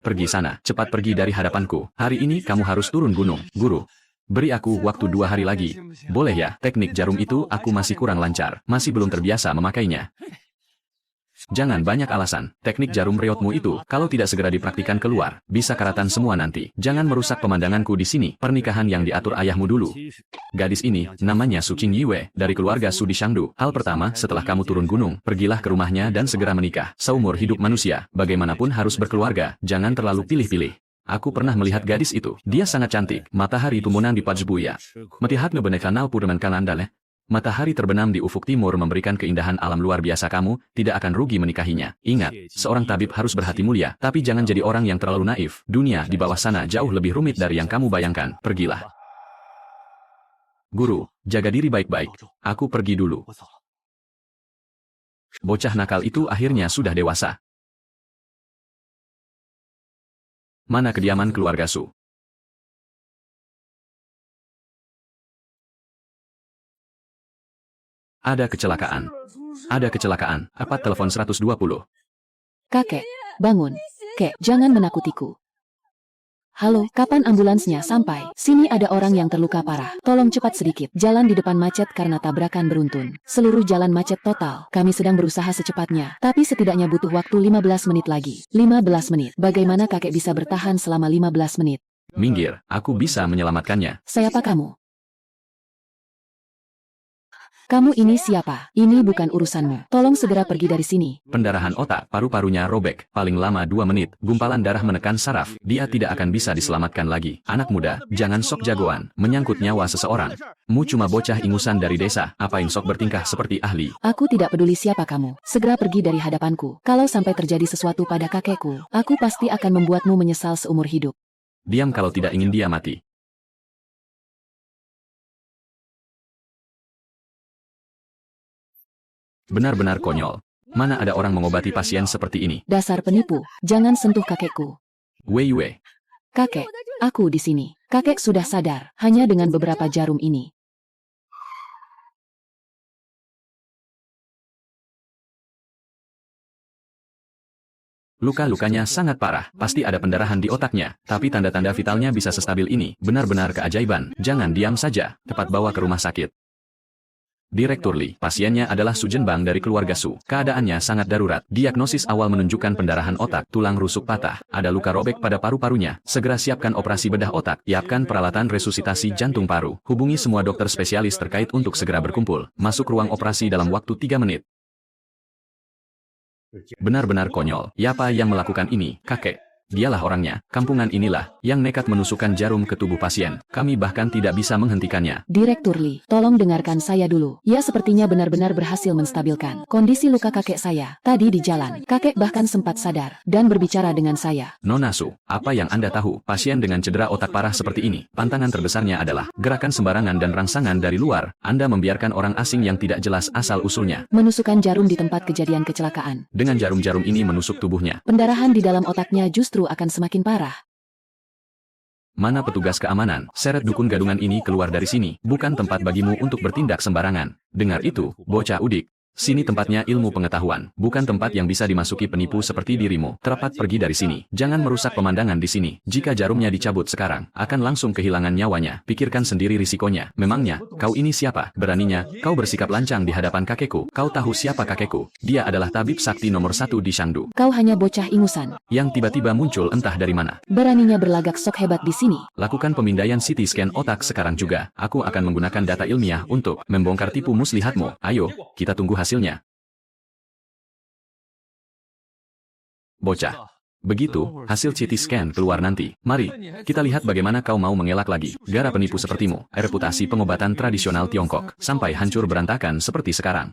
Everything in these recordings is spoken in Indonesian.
Pergi sana, cepat pergi dari hadapanku. Hari ini kamu harus turun gunung, guru. Beri aku waktu 2 hari lagi. Boleh ya, teknik jarum itu aku masih kurang lancar, masih belum terbiasa memakainya. Jangan banyak alasan, teknik jarum reotmu itu, kalau tidak segera dipraktikkan keluar, bisa karatan semua nanti. Jangan merusak pemandanganku di sini, pernikahan yang diatur ayahmu dulu. Gadis ini, namanya Su Qing Yiwei, dari keluarga Su di Shangdu. Hal pertama, setelah kamu turun gunung, pergilah ke rumahnya dan segera menikah. Seumur hidup manusia, bagaimanapun harus berkeluarga, jangan terlalu pilih-pilih. Aku pernah melihat gadis itu, dia sangat cantik, matahari tumunang di Pajbuya. Melihat ngebenekanau pudeman kalandale. Matahari terbenam di ufuk timur memberikan keindahan alam luar biasa, kamu tidak akan rugi menikahinya. Ingat, seorang tabib harus berhati mulia, tapi jangan jadi orang yang terlalu naif. Dunia di bawah sana jauh lebih rumit dari yang kamu bayangkan. Pergilah. Guru, jaga diri baik-baik. Aku pergi dulu. Bocah nakal itu akhirnya sudah dewasa. Mana kediaman keluarga Su? Ada kecelakaan. Ada kecelakaan. Apa telepon 120? Kakek, bangun. Kek, jangan menakutiku. Halo, kapan ambulansnya sampai? Sini ada orang yang terluka parah. Tolong cepat sedikit. Jalan di depan macet karena tabrakan beruntun. Seluruh jalan macet total. Kami sedang berusaha secepatnya, tapi setidaknya butuh waktu 15 menit lagi. 15 menit. Bagaimana kakek bisa bertahan selama 15 menit? Minggir, aku bisa menyelamatkannya. Siapa kamu? Kamu ini siapa? Ini bukan urusanmu. Tolong segera pergi dari sini. Pendarahan otak, paru-parunya robek, paling lama 2 menit, gumpalan darah menekan saraf, dia tidak akan bisa diselamatkan lagi. Anak muda, jangan sok jagoan, menyangkut nyawa seseorang. Mu cuma bocah ingusan dari desa, apain sok bertingkah seperti ahli. Aku tidak peduli siapa kamu, segera pergi dari hadapanku. Kalau sampai terjadi sesuatu pada kakekku, aku pasti akan membuatmu menyesal seumur hidup. Diam kalau tidak ingin dia mati. Benar-benar konyol. Mana ada orang mengobati pasien seperti ini? Dasar penipu, jangan sentuh kakekku. Wei Wei. Kakek, aku di sini. Kakek sudah sadar, hanya dengan beberapa jarum ini. Luka-lukanya sangat parah, pasti ada pendarahan di otaknya, tapi tanda-tanda vitalnya bisa sestabil ini, benar-benar keajaiban. Jangan diam saja, cepat bawa ke rumah sakit. Direktur Li, pasiennya adalah Su Zhenbang dari keluarga Su. Keadaannya sangat darurat. Diagnosis awal menunjukkan pendarahan otak, tulang rusuk patah, ada luka robek pada paru-parunya. Segera siapkan operasi bedah otak, siapkan peralatan resusitasi jantung paru. Hubungi semua dokter spesialis terkait untuk segera berkumpul. Masuk ruang operasi dalam waktu 3 menit. Benar-benar konyol. Siapa yang melakukan ini, kakek? Dialah orangnya, kampungan inilah, yang nekat menusukkan jarum ke tubuh pasien. Kami bahkan tidak bisa menghentikannya. Direktur Li, tolong dengarkan saya dulu. Ia sepertinya benar-benar berhasil menstabilkan kondisi luka kakek saya. Tadi di jalan, kakek bahkan sempat sadar, dan berbicara dengan saya. Nona Su, apa yang Anda tahu? Pasien dengan cedera otak parah seperti ini, pantangan terbesarnya adalah gerakan sembarangan dan rangsangan dari luar. Anda membiarkan orang asing yang tidak jelas asal-usulnya Menusukkan jarum di tempat kejadian kecelakaan. dengan jarum-jarum ini menusuk tubuhnya. Pendarahan di dalam otaknya justru akan semakin parah. Mana petugas keamanan? Seret dukun gadungan ini keluar dari sini. Bukan tempat bagimu untuk bertindak sembarangan. Dengar itu, bocah udik. Sini tempatnya ilmu pengetahuan, bukan tempat yang bisa dimasuki penipu seperti dirimu. Tepat pergi dari sini. Jangan merusak pemandangan di sini. Jika jarumnya dicabut sekarang, akan langsung kehilangan nyawanya. Pikirkan sendiri risikonya. Memangnya, kau ini siapa? Beraninya, kau bersikap lancang di hadapan kakekku. Kau tahu siapa kakekku? Dia adalah tabib sakti nomor 1 di Shangdu. Kau hanya bocah ingusan, yang tiba-tiba muncul entah dari mana. beraninya berlagak sok hebat di sini. Lakukan pemindaian CT scan otak sekarang juga. Aku akan menggunakan data ilmiah untuk membongkar tipu muslihatmu. Ayo, kita tunggu hasilnya. Bocah. Begitu, hasil CT scan keluar nanti. Mari, kita lihat bagaimana kau mau mengelak lagi. Gara penipu sepertimu, reputasi pengobatan tradisional Tiongkok, sampai hancur berantakan seperti sekarang.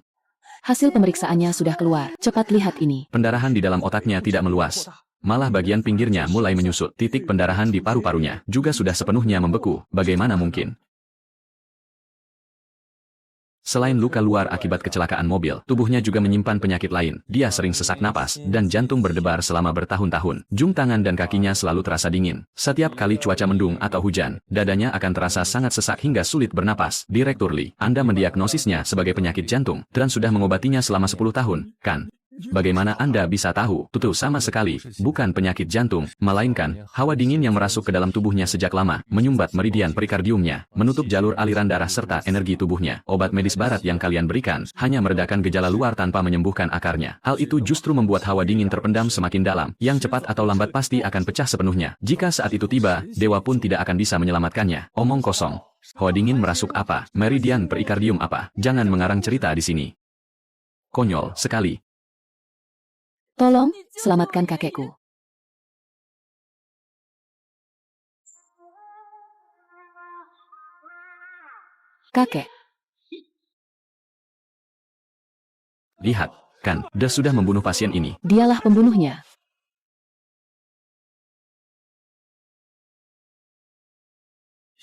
Hasil pemeriksaannya sudah keluar. Cepat lihat ini. Pendarahan di dalam otaknya tidak meluas. Malah bagian pinggirnya mulai menyusut. Titik pendarahan di paru-parunya juga sudah sepenuhnya membeku. Bagaimana mungkin? Selain luka luar akibat kecelakaan mobil, tubuhnya juga menyimpan penyakit lain. Dia sering sesak napas, dan jantung berdebar selama bertahun-tahun. Jung tangan dan kakinya selalu terasa dingin. Setiap kali cuaca mendung atau hujan, dadanya akan terasa sangat sesak hingga sulit bernapas. Direktur Li, Anda mendiagnosisnya sebagai penyakit jantung, dan sudah mengobatinya selama 10 tahun, kan? Bagaimana Anda bisa tahu? Tutu sama sekali, bukan penyakit jantung, melainkan hawa dingin yang merasuk ke dalam tubuhnya sejak lama, menyumbat meridian perikardiumnya, menutup jalur aliran darah serta energi tubuhnya. Obat medis barat yang kalian berikan, hanya meredakan gejala luar tanpa menyembuhkan akarnya. Hal itu justru membuat hawa dingin terpendam semakin dalam, yang cepat atau lambat pasti akan pecah sepenuhnya. Jika saat itu tiba, dewa pun tidak akan bisa menyelamatkannya. Omong kosong. Hawa dingin merasuk apa? Meridian perikardium apa? Jangan mengarang cerita di sini. Konyol sekali. Tolong, selamatkan kakekku. Kakek, Lihat, kan, dia sudah membunuh pasien ini. dialah pembunuhnya.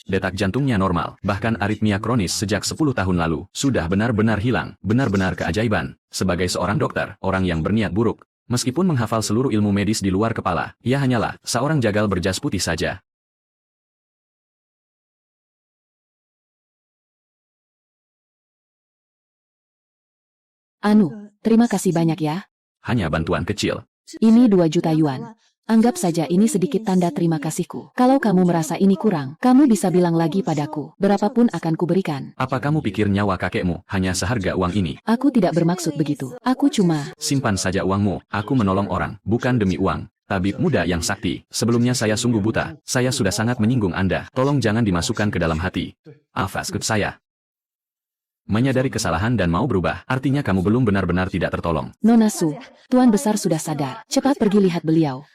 Detak jantungnya normal, bahkan aritmia kronis sejak 10 tahun lalu, sudah benar-benar hilang, benar-benar keajaiban. Sebagai seorang dokter, orang yang berniat buruk, meskipun menghafal seluruh ilmu medis di luar kepala, ia hanyalah seorang jagal berjas putih saja. Anu, terima kasih banyak ya. Hanya bantuan kecil. Ini 2 juta yuan. Anggap saja ini sedikit tanda terima kasihku. Kalau kamu merasa ini kurang, kamu bisa bilang lagi padaku. Berapapun akan kuberikan. Apa kamu pikir nyawa kakekmu hanya seharga uang ini? Aku tidak bermaksud begitu. Aku cuma... Simpan saja uangmu, aku menolong orang, bukan demi uang. Tabib muda yang sakti, sebelumnya saya sungguh buta, saya sudah sangat menyinggung Anda, tolong jangan dimasukkan ke dalam hati. Afas ke saya. Menyadari kesalahan dan mau berubah, artinya kamu belum benar-benar tidak tertolong. Nona Su, Tuan Besar sudah sadar. Cepat pergi lihat beliau.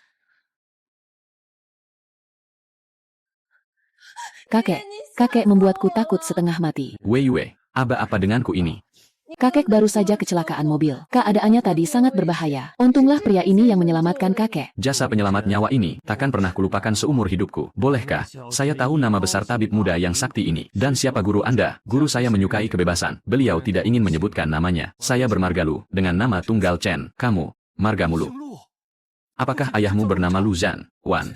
Kakek membuatku takut setengah mati. Wei Yue, apa denganku ini? Kakek baru saja kecelakaan mobil. Keadaannya tadi sangat berbahaya. Untunglah pria ini yang menyelamatkan kakek. Jasa penyelamat nyawa ini takkan pernah kulupakan seumur hidupku. Bolehkah saya tahu nama besar tabib muda yang sakti ini? Dan siapa guru Anda? Guru saya menyukai kebebasan. Beliau tidak ingin menyebutkan namanya. Saya bermarga Lu, dengan nama tunggal Chen. Kamu, marga Mulu. Apakah ayahmu bernama Lu Zhan? Wan.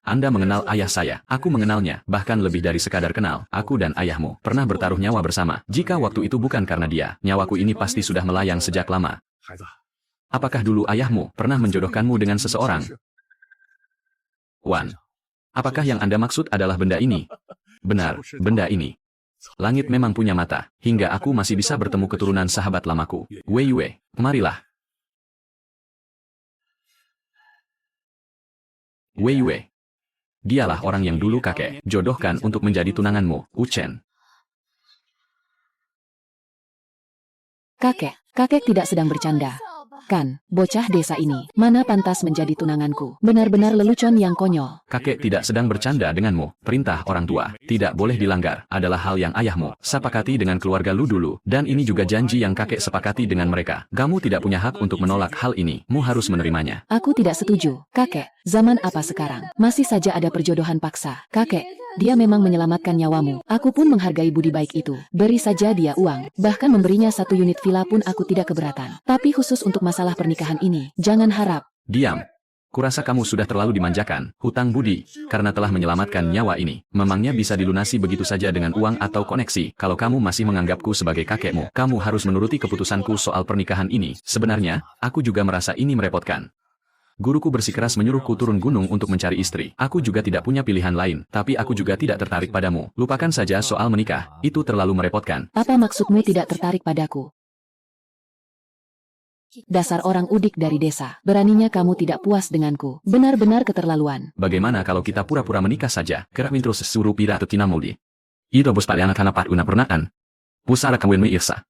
Anda mengenal ayah saya, aku mengenalnya, bahkan lebih dari sekadar kenal, aku dan ayahmu pernah bertaruh nyawa bersama. Jika waktu itu bukan karena dia, nyawaku ini pasti sudah melayang sejak lama. Apakah dulu ayahmu pernah menjodohkanmu dengan seseorang? Wan. Apakah yang Anda maksud adalah benda ini? Benar, benda ini. Langit memang punya mata, hingga aku masih bisa bertemu keturunan sahabat lamaku. Wei Yue, marilah. Wei Yue. Dialah orang yang dulu kakek jodohkan untuk menjadi tunanganmu, Uchen. Kakek tidak sedang bercanda. Kan, bocah desa ini, mana pantas menjadi tunanganku. Benar-benar lelucon yang konyol. Kakek tidak sedang bercanda denganmu. Perintah orang tua, tidak boleh dilanggar, adalah hal yang ayahmu sepakati dengan keluarga Lu dulu. Dan ini juga janji yang kakek sepakati dengan mereka. Kamu tidak punya hak untuk menolak hal ini, mu harus menerimanya. Aku tidak setuju, kakek. Zaman apa sekarang? Masih saja ada perjodohan paksa. Kakek, dia memang menyelamatkan nyawamu. Aku pun menghargai budi baik itu. Beri saja dia uang. Bahkan memberinya 1 unit villa pun aku tidak keberatan. Tapi khusus untuk masalah pernikahan ini, jangan harap. Diam. Kurasa kamu sudah terlalu dimanjakan, hutang budi, karena telah menyelamatkan nyawa ini. Memangnya bisa dilunasi begitu saja dengan uang atau koneksi? Kalau kamu masih menganggapku sebagai kakekmu, kamu harus menuruti keputusanku soal pernikahan ini. Sebenarnya, aku juga merasa ini merepotkan. Guruku bersikeras menyuruhku turun gunung untuk mencari istri. Aku juga tidak punya pilihan lain, tapi aku juga tidak tertarik padamu. Lupakan saja soal menikah, itu terlalu merepotkan. Apa maksudmu tidak tertarik padaku? Dasar orang udik dari desa. Beraninya kamu tidak puas denganku. Benar-benar keterlaluan. Bagaimana kalau kita pura-pura menikah saja? Kerak terus suruh pira atau tinamuli. Itu bos paliana tanah pat una pernakan. Pusara kamu irsa.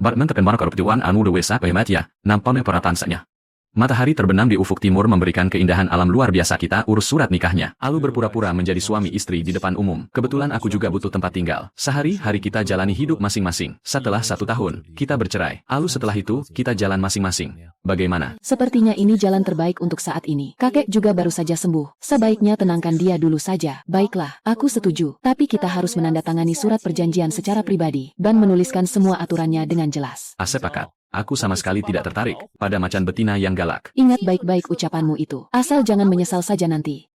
Bat mentekan mana koruptiwan anu dewesa pehemat ya, nampaknya peratansanya. Matahari terbenam di ufuk timur memberikan keindahan alam luar biasa. Kita urus surat nikahnya. Alu berpura-pura menjadi suami istri di depan umum. Kebetulan aku juga butuh tempat tinggal. Sehari-hari kita jalani hidup masing-masing. Setelah 1 tahun, kita bercerai. Alu setelah itu, kita jalan masing-masing. Bagaimana? Sepertinya ini jalan terbaik untuk saat ini. Kakek juga baru saja sembuh. Sebaiknya tenangkan dia dulu saja. Baiklah, aku setuju. Tapi kita harus menandatangani surat perjanjian secara pribadi dan menuliskan semua aturannya dengan jelas. Sepakat. Aku sama sekali tidak tertarik pada macan betina yang galak. Ingat baik-baik ucapanmu itu. Asal jangan menyesal saja nanti.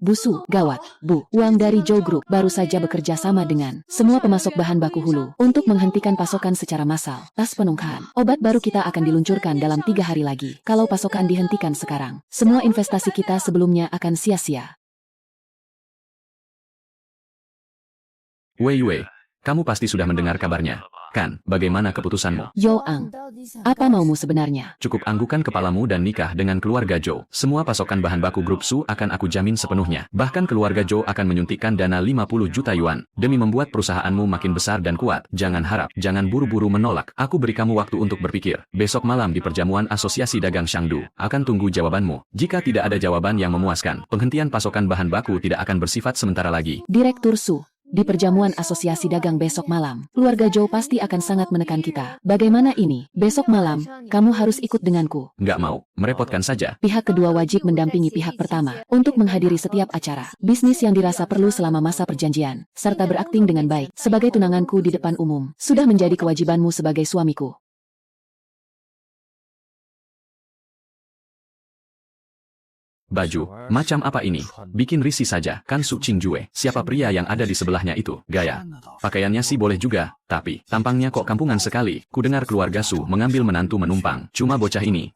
Busu, gawat, Bu. Uang dari Joe Group baru saja bekerja sama dengan semua pemasok bahan baku hulu untuk menghentikan pasokan secara massal. Tas penungkahan. Obat baru kita akan diluncurkan dalam 3 hari lagi. Kalau pasokan dihentikan sekarang, semua investasi kita sebelumnya akan sia-sia. Wei Wei, kamu pasti sudah mendengar kabarnya. Kan, bagaimana keputusanmu? Yo Ang, apa maumu sebenarnya? Cukup anggukan kepalamu dan nikah dengan keluarga Joe. Semua pasokan bahan baku grup Su akan aku jamin sepenuhnya. Bahkan keluarga Joe akan menyuntikkan dana 50 juta yuan demi membuat perusahaanmu makin besar dan kuat. Jangan harap, jangan buru-buru menolak. Aku beri kamu waktu untuk berpikir. Besok malam di perjamuan Asosiasi Dagang Shangdu, akan tunggu jawabanmu. Jika tidak ada jawaban yang memuaskan, penghentian pasokan bahan baku tidak akan bersifat sementara lagi. Direktur Su, di perjamuan Asosiasi Dagang besok malam, keluarga Joe pasti akan sangat menekan kita. Bagaimana ini? Besok malam, kamu harus ikut denganku. Nggak mau, merepotkan saja. Pihak kedua wajib mendampingi pihak pertama untuk menghadiri setiap acara bisnis yang dirasa perlu selama masa perjanjian, serta berakting dengan baik sebagai tunanganku di depan umum. Sudah menjadi kewajibanmu sebagai suamiku. Baju, macam apa ini? Bikin risih saja, kan Su Qingjue. Siapa pria yang ada di sebelahnya itu? Gaya. Pakaiannya sih boleh juga, tapi tampangnya kok kampungan sekali. Kudengar keluarga Su mengambil menantu menumpang. Cuma bocah ini.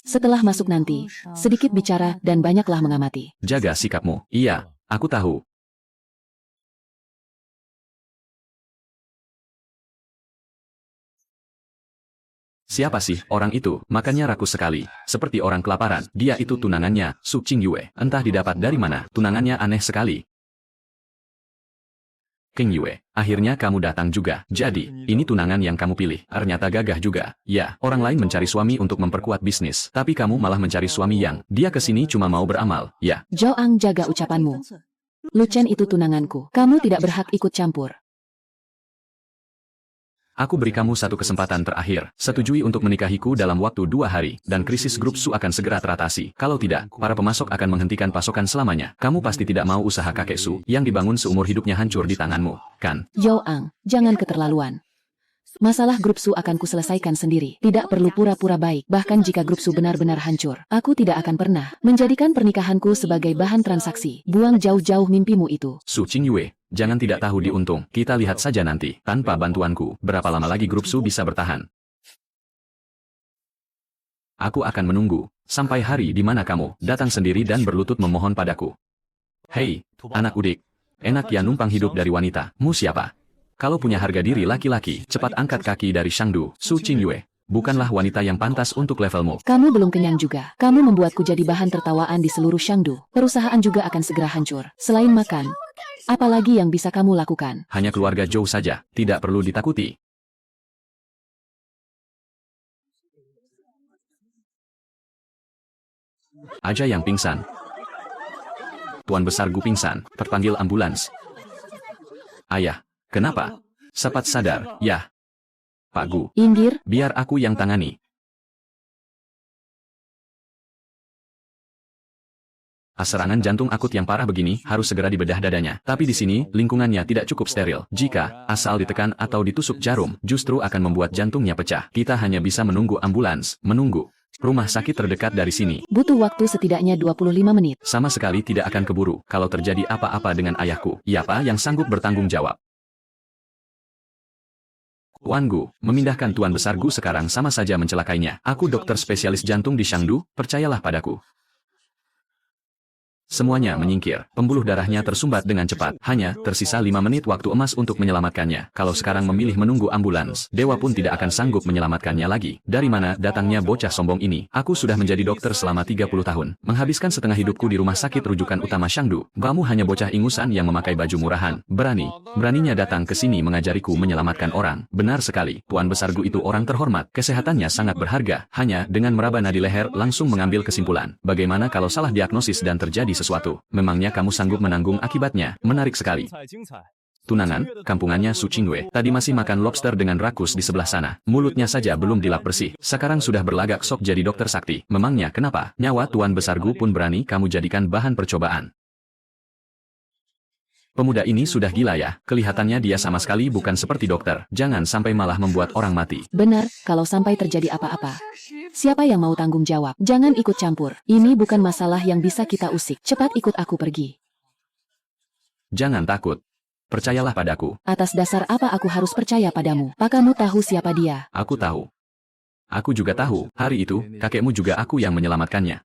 Setelah masuk nanti, sedikit bicara dan banyaklah mengamati. Jaga sikapmu. Iya, aku tahu. Siapa sih orang itu? Makannya rakus sekali. Seperti orang kelaparan. Dia itu tunangannya, Su Qingyue. Entah didapat dari mana. Tunangannya aneh sekali. Qingyue, akhirnya kamu datang juga. Jadi, ini tunangan yang kamu pilih. Ternyata gagah juga. Ya, orang lain mencari suami untuk memperkuat bisnis. Tapi kamu malah mencari suami yang, dia kesini cuma mau beramal. Ya. Joang, jaga ucapanmu. Lu Chen itu tunanganku. Kamu tidak berhak ikut campur. Aku beri kamu satu kesempatan terakhir. Setujui untuk menikahiku dalam waktu 2 hari, dan krisis grup Su akan segera teratasi. Kalau tidak, para pemasok akan menghentikan pasokan selamanya. Kamu pasti tidak mau usaha kakek Su, yang dibangun seumur hidupnya hancur di tanganmu, kan? Joang, jangan keterlaluan. Masalah grup Su akan kuselesaikan sendiri. Tidak perlu pura-pura baik. Bahkan jika grup Su benar-benar hancur, aku tidak akan pernah menjadikan pernikahanku sebagai bahan transaksi. Buang jauh-jauh mimpimu itu. Su Qingyue, jangan tidak tahu diuntung. Kita lihat saja nanti. Tanpa bantuanku, berapa lama lagi grup Su bisa bertahan? Aku akan menunggu sampai hari di mana kamu datang sendiri dan berlutut memohon padaku. Hei, anak udik. Enak ya numpang hidup dari wanita. Mu siapa? Kalau punya harga diri laki-laki, cepat angkat kaki dari Shangdu. Su Qingyue, bukanlah wanita yang pantas untuk levelmu. Kamu belum kenyang juga. Kamu membuatku jadi bahan tertawaan di seluruh Shangdu. Perusahaan juga akan segera hancur. Selain makan, apalagi yang bisa kamu lakukan? Hanya keluarga Joe saja, tidak perlu ditakuti. Aja yang pingsan. Tuan besar Gu pingsan, terpanggil ambulans. Ayah. Kenapa? Cepat sadar, ya. Pak Gu. Inggir, Biar aku yang tangani. Serangan jantung akut yang parah begini harus segera dibedah dadanya. Tapi di sini, lingkungannya tidak cukup steril. Jika asal ditekan atau ditusuk jarum, justru akan membuat jantungnya pecah. Kita hanya bisa menunggu ambulans, menunggu. Rumah sakit terdekat dari sini. butuh waktu setidaknya 25 menit. Sama sekali tidak akan keburu. Kalau terjadi apa-apa dengan ayahku, siapa yang sanggup bertanggung jawab? Tuan Gu, memindahkan Tuan Besar Gu sekarang sama saja mencelakainya. Aku dokter spesialis jantung di Shangdu, percayalah padaku. Semuanya menyingkir. Pembuluh darahnya tersumbat dengan cepat. Hanya tersisa 5 menit waktu emas untuk menyelamatkannya. Kalau sekarang memilih menunggu ambulans, dewa pun tidak akan sanggup menyelamatkannya lagi. Dari mana datangnya bocah sombong ini? Aku sudah menjadi dokter selama 30 tahun. Menghabiskan setengah hidupku di rumah sakit rujukan utama Shangdu. Kamu hanya bocah ingusan yang memakai baju murahan. Beraninya datang ke sini mengajariku menyelamatkan orang. Benar sekali, Tuan Besar Gu itu orang terhormat. Kesehatannya sangat berharga. Hanya dengan meraba nadi leher langsung mengambil kesimpulan. Bagaimana kalau salah diagnosis dan terjadi sesuatu? Memangnya kamu sanggup menanggung akibatnya? Menarik sekali. Tunangan, kampungannya Su Qingyue. Tadi masih makan lobster dengan rakus di sebelah sana. Mulutnya saja belum dilap bersih. Sekarang sudah berlagak sok jadi dokter sakti. Memangnya kenapa? Nyawa Tuan Besar Gu pun berani kamu jadikan bahan percobaan. Pemuda ini sudah gila ya. Kelihatannya dia sama sekali bukan seperti dokter. Jangan sampai malah membuat orang mati. Benar, kalau sampai terjadi apa-apa, siapa yang mau tanggung jawab? Jangan ikut campur. Ini bukan masalah yang bisa kita usik. Cepat ikut aku pergi. Jangan takut. Percayalah padaku. Atas dasar apa aku harus percaya padamu? Pak, kamu tahu siapa dia? Aku tahu. Aku juga tahu, hari itu, kakekmu juga aku yang menyelamatkannya.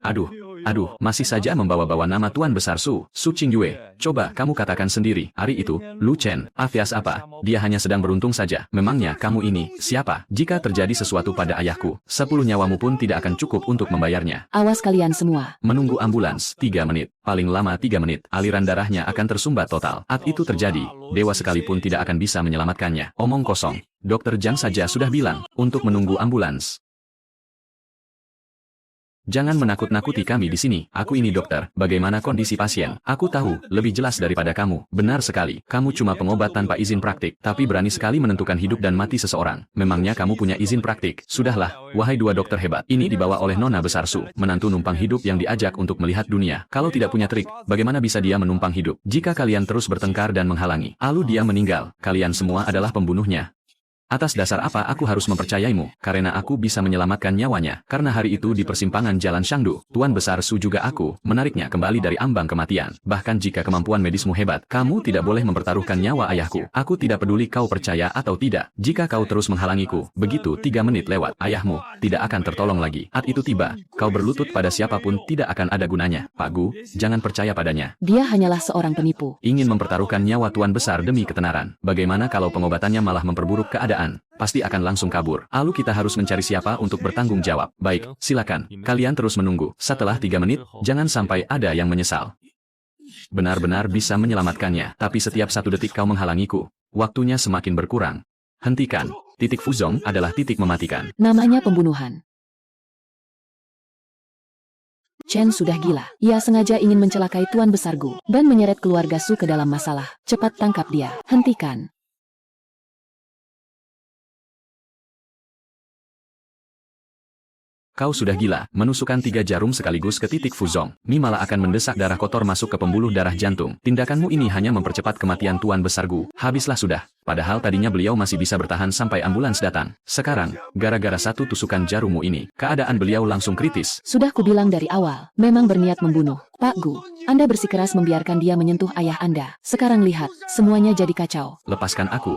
Aduh, masih saja membawa-bawa nama Tuan Besar Su Qingyue. Coba kamu katakan sendiri, hari itu, Lu Chen, alias apa? Dia hanya sedang beruntung saja. Memangnya kamu ini, siapa? Jika terjadi sesuatu pada ayahku, 10 nyawamu pun tidak akan cukup untuk membayarnya. Awas kalian semua. Menunggu ambulans, 3 menit. Paling lama 3 menit, aliran darahnya akan tersumbat total. Saat itu terjadi, dewa sekalipun tidak akan bisa menyelamatkannya. Omong kosong. Dokter Zhang saja sudah bilang, untuk menunggu ambulans. Jangan menakut-nakuti kami di sini. Aku ini dokter. Bagaimana kondisi pasien? Aku tahu, lebih jelas daripada kamu. Benar sekali. Kamu cuma pengobat tanpa izin praktik, tapi berani sekali menentukan hidup dan mati seseorang. Memangnya kamu punya izin praktik? Sudahlah, wahai 2 dokter hebat. Ini dibawa oleh Nona Besar Su, menantu numpang hidup yang diajak untuk melihat dunia. Kalau tidak punya trik, bagaimana bisa dia menumpang hidup? Jika kalian terus bertengkar dan menghalangi, lalu dia meninggal, kalian semua adalah pembunuhnya. Atas dasar apa aku harus mempercayaimu? Karena aku bisa menyelamatkan nyawanya. Karena hari itu di persimpangan Jalan Shangdu, Tuan Besar Su juga aku menariknya kembali dari ambang kematian. Bahkan jika kemampuan medismu hebat, kamu tidak boleh mempertaruhkan nyawa ayahku. Aku tidak peduli kau percaya atau tidak. Jika kau terus menghalangiku, begitu 3 menit lewat, ayahmu tidak akan tertolong lagi. Saat itu tiba, kau berlutut pada siapapun tidak akan ada gunanya. Pak Gu, jangan percaya padanya. Dia hanyalah seorang penipu. Ingin mempertaruhkan nyawa Tuan Besar demi ketenaran. Bagaimana kalau pengobatannya malah memperburuk keadaan? Pasti akan langsung kabur. Lalu kita harus mencari siapa untuk bertanggung jawab. Baik, silakan. Kalian terus menunggu. Setelah 3 menit, jangan sampai ada yang menyesal. Benar-benar bisa menyelamatkannya. Tapi setiap 1 detik kau menghalangiku, waktunya semakin berkurang. Hentikan. Titik Fuzong adalah titik mematikan. Namanya pembunuhan. Chen sudah gila. Ia sengaja ingin mencelakai Tuan Besar Gu dan menyeret keluarga Su ke dalam masalah. Cepat tangkap dia. Hentikan. Kau sudah gila, menusukkan 3 jarum sekaligus ke titik Fuzong. Mi malah akan mendesak darah kotor masuk ke pembuluh darah jantung. Tindakanmu ini hanya mempercepat kematian Tuan Besar Gu. Habislah sudah. Padahal tadinya beliau masih bisa bertahan sampai ambulans datang. Sekarang, gara-gara 1 tusukan jarummu ini, keadaan beliau langsung kritis. Sudah kubilang dari awal, memang berniat membunuh. Pak Gu, Anda bersikeras membiarkan dia menyentuh ayah Anda. Sekarang lihat, semuanya jadi kacau. Lepaskan aku.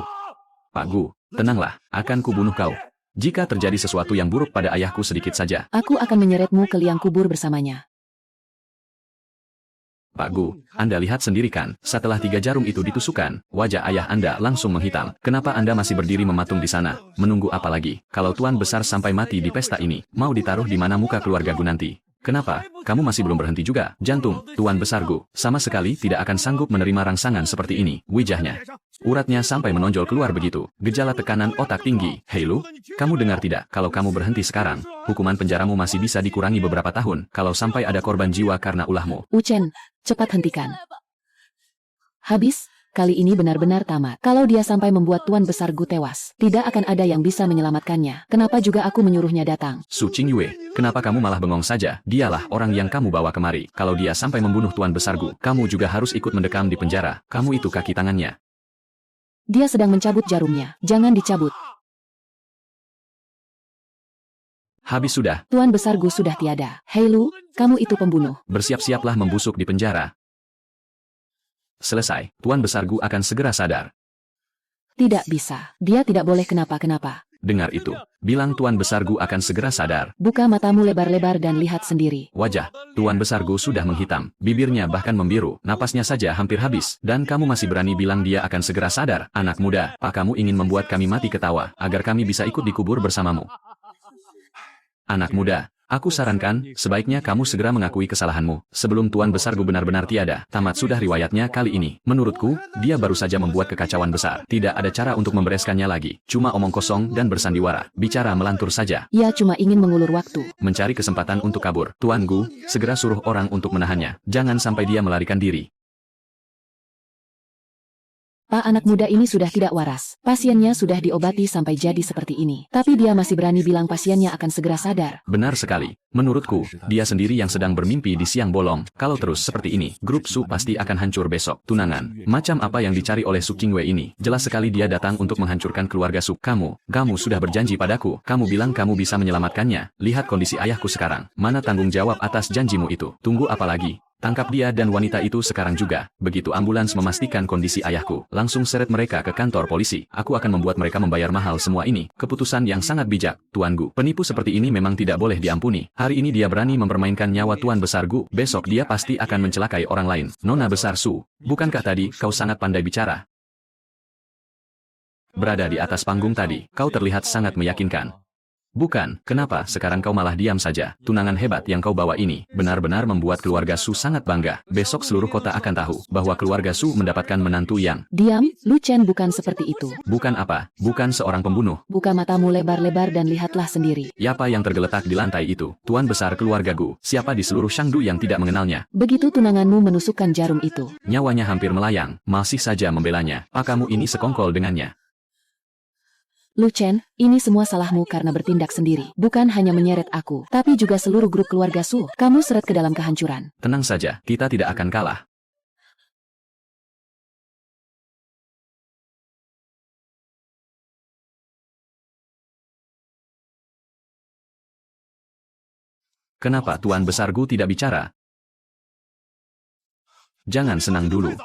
Pak Gu, tenanglah, akan kubunuh kau. Jika terjadi sesuatu yang buruk pada ayahku sedikit saja, aku akan menyeretmu ke liang kubur bersamanya. Pak Gu, Anda lihat sendiri kan, setelah 3 jarum itu ditusukkan, wajah ayah Anda langsung menghitam. Kenapa Anda masih berdiri mematung di sana? Menunggu apa lagi? Kalau Tuan Besar sampai mati di pesta ini, mau ditaruh di mana muka keluarga Gu nanti? Kenapa? Kamu masih belum berhenti juga? Jantung, Tuan Besar Gu, sama sekali tidak akan sanggup menerima rangsangan seperti ini. Wajahnya, uratnya sampai menonjol keluar begitu. Gejala tekanan otak tinggi. Hei Lu, kamu dengar tidak? Kalau kamu berhenti sekarang, hukuman penjaramu masih bisa dikurangi beberapa tahun. Kalau sampai ada korban jiwa karena ulahmu. Chen, cepat hentikan. Habis. Kali ini benar-benar tamat. Kalau dia sampai membuat Tuan Besar Gu tewas, tidak akan ada yang bisa menyelamatkannya. Kenapa juga aku menyuruhnya datang? Su Qingyue, kenapa kamu malah bengong saja? Dialah orang yang kamu bawa kemari. Kalau dia sampai membunuh Tuan Besar Gu, kamu juga harus ikut mendekam di penjara. Kamu itu kaki tangannya. Dia sedang mencabut jarumnya. Jangan dicabut. Habis sudah. Tuan Besar Gu sudah tiada. Hei Lu, kamu itu pembunuh. Bersiap-siaplah membusuk di penjara. Selesai, Tuan Besar Gu akan segera sadar. Tidak bisa, dia tidak boleh kenapa-kenapa. Dengar itu, bilang Tuan Besar Gu akan segera sadar. Buka matamu lebar-lebar dan lihat sendiri. Wajah Tuan Besar Gu sudah menghitam, bibirnya bahkan membiru, napasnya saja hampir habis. Dan kamu masih berani bilang dia akan segera sadar? Anak muda, Pak, kamu ingin membuat kami mati ketawa, agar kami bisa ikut dikubur bersamamu. Anak muda, aku sarankan, sebaiknya kamu segera mengakui kesalahanmu, sebelum Tuan Besar Gu benar-benar tiada. Tamat sudah riwayatnya kali ini. Menurutku, dia baru saja membuat kekacauan besar. Tidak ada cara untuk membereskannya lagi. Cuma omong kosong dan bersandiwara. Bicara melantur saja. Ia cuma ingin mengulur waktu. Mencari kesempatan untuk kabur. Tuan Gu, segera suruh orang untuk menahannya. Jangan sampai dia melarikan diri. Pak, anak muda ini sudah tidak waras. Pasiennya sudah diobati sampai jadi seperti ini. Tapi dia masih berani bilang pasiennya akan segera sadar. Benar sekali. Menurutku, dia sendiri yang sedang bermimpi di siang bolong. Kalau terus seperti ini, grup Su pasti akan hancur besok. Tunangan, macam apa yang dicari oleh Su Qingwei ini? Jelas sekali dia datang untuk menghancurkan keluarga Su. Kamu sudah berjanji padaku. Kamu bilang kamu bisa menyelamatkannya. Lihat kondisi ayahku sekarang. Mana tanggung jawab atas janjimu itu? Tunggu apa lagi? Tangkap dia dan wanita itu sekarang juga. Begitu ambulans memastikan kondisi ayahku, langsung seret mereka ke kantor polisi. Aku akan membuat mereka membayar mahal semua ini. Keputusan yang sangat bijak, Tuan Gu. Penipu seperti ini memang tidak boleh diampuni. Hari ini dia berani mempermainkan nyawa Tuan Besar Gu. Besok dia pasti akan mencelakai orang lain. Nona Besar Su, bukankah tadi kau sangat pandai bicara? Berada di atas panggung tadi, kau terlihat sangat meyakinkan. Bukan, kenapa sekarang kau malah diam saja? Tunangan hebat yang kau bawa ini benar-benar membuat keluarga Su sangat bangga. Besok seluruh kota akan tahu bahwa keluarga Su mendapatkan menantu yang... Diam, Lu Chen bukan seperti itu. Bukan apa? Bukan seorang pembunuh. Buka matamu lebar-lebar dan lihatlah sendiri. Siapa yang tergeletak di lantai itu? Tuan besar keluarga Gu. Siapa di seluruh Shangdu yang tidak mengenalnya? Begitu tunanganmu menusukkan jarum itu. Nyawanya hampir melayang, masih saja membelanya. Kamu ini sekongkol dengannya. Lu Chen, ini semua salahmu karena bertindak sendiri. Bukan hanya menyeret aku, tapi juga seluruh grup keluarga Su. Kamu seret ke dalam kehancuran. Tenang saja, kita tidak akan kalah. Kenapa Tuan Besar Gu tidak bicara? Jangan senang dulu.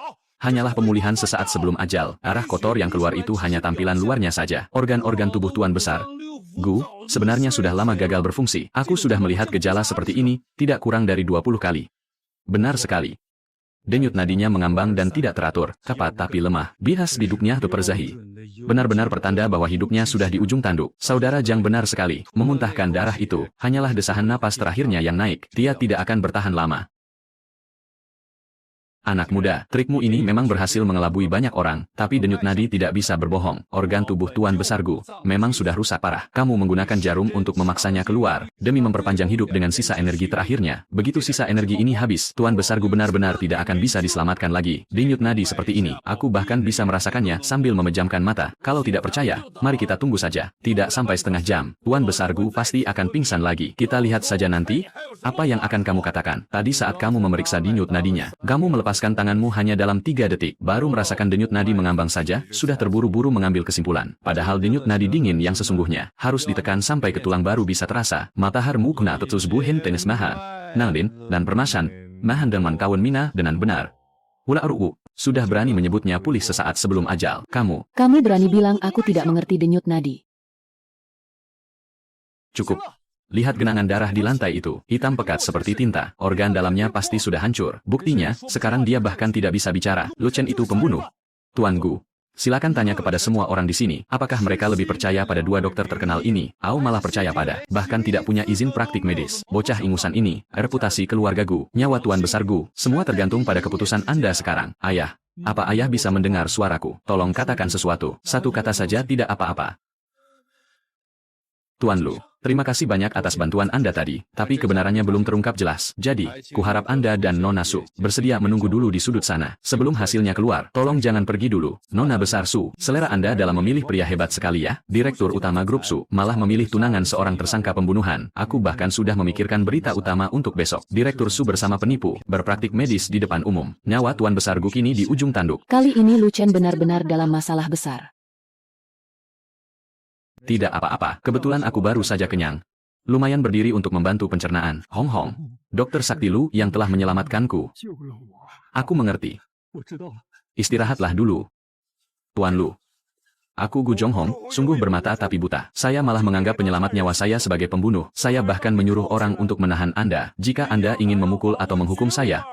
Hanyalah pemulihan sesaat sebelum ajal. Arah kotor yang keluar itu hanya tampilan luarnya saja. Organ-organ tubuh Tuan Besar Gu sebenarnya sudah lama gagal berfungsi. Aku sudah melihat gejala seperti ini, tidak kurang dari 20 kali. Benar sekali. Denyut nadinya mengambang dan tidak teratur, cepat tapi lemah. Bias biduknya terperzahi. Benar-benar pertanda bahwa hidupnya sudah di ujung tanduk. Saudara Jang benar sekali. Memuntahkan darah itu, hanyalah desahan napas terakhirnya yang naik. Dia tidak akan bertahan lama. Anak muda, trikmu ini memang berhasil mengelabui banyak orang, tapi denyut nadi tidak bisa berbohong. Organ tubuh Tuan Besar Gu memang sudah rusak parah. Kamu menggunakan jarum untuk memaksanya keluar, demi memperpanjang hidup dengan sisa energi terakhirnya. Begitu sisa energi ini habis, Tuan Besar Gu benar-benar tidak akan bisa diselamatkan lagi. Denyut nadi seperti ini, aku bahkan bisa merasakannya sambil memejamkan mata. Kalau tidak percaya, mari kita tunggu saja. Tidak sampai setengah jam, Tuan Besar Gu pasti akan pingsan lagi. Kita lihat saja nanti, apa yang akan kamu katakan. Tadi saat kamu memeriksa denyut nadinya, kamu melepaskan tanganmu hanya dalam 3 detik, baru merasakan denyut nadi mengambang saja, sudah terburu-buru mengambil kesimpulan. Padahal denyut nadi dingin yang sesungguhnya, harus ditekan sampai ke tulang baru bisa terasa. Mataharmu kena tetus buhin tenis maha, nangdin, dan permasan, mahan dengan kawan mina dengan benar. Hula ru'u, sudah berani menyebutnya pulih sesaat sebelum ajal. Kamu berani bilang aku tidak mengerti denyut nadi. Cukup. Lihat genangan darah di lantai itu, hitam pekat seperti tinta, organ dalamnya pasti sudah hancur. Buktinya, sekarang dia bahkan tidak bisa bicara. Lu Chen itu pembunuh. Tuan Gu, silakan tanya kepada semua orang di sini, apakah mereka lebih percaya pada 2 dokter terkenal ini, atau malah percaya pada, bahkan tidak punya izin praktik medis. Bocah ingusan ini, reputasi keluarga Gu, nyawa Tuan Besar Gu, semua tergantung pada keputusan Anda sekarang. Ayah, apa ayah bisa mendengar suaraku? Tolong katakan sesuatu, satu kata saja tidak apa-apa. Tuan Lu, terima kasih banyak atas bantuan Anda tadi, tapi kebenarannya belum terungkap jelas. Jadi, kuharap Anda dan Nona Su bersedia menunggu dulu di sudut sana. Sebelum hasilnya keluar, tolong jangan pergi dulu. Nona Besar Su, selera Anda dalam memilih pria hebat sekali ya. Direktur utama grup Su malah memilih tunangan seorang tersangka pembunuhan. Aku bahkan sudah memikirkan berita utama untuk besok. Direktur Su bersama penipu, berpraktik medis di depan umum. Nyawa Tuan Besar Gu kini di ujung tanduk. Kali ini Lu Chen benar-benar dalam masalah besar. Tidak apa-apa, kebetulan aku baru saja kenyang. Lumayan berdiri untuk membantu pencernaan. Hong Hong, Dokter Sakti Lu yang telah menyelamatkanku. Aku mengerti. Istirahatlah dulu. Tuan Lu. Aku Gu Jonghong, sungguh bermata tapi buta. Saya malah menganggap penyelamat nyawa saya sebagai pembunuh. Saya bahkan menyuruh orang untuk menahan Anda. Jika Anda ingin memukul atau menghukum saya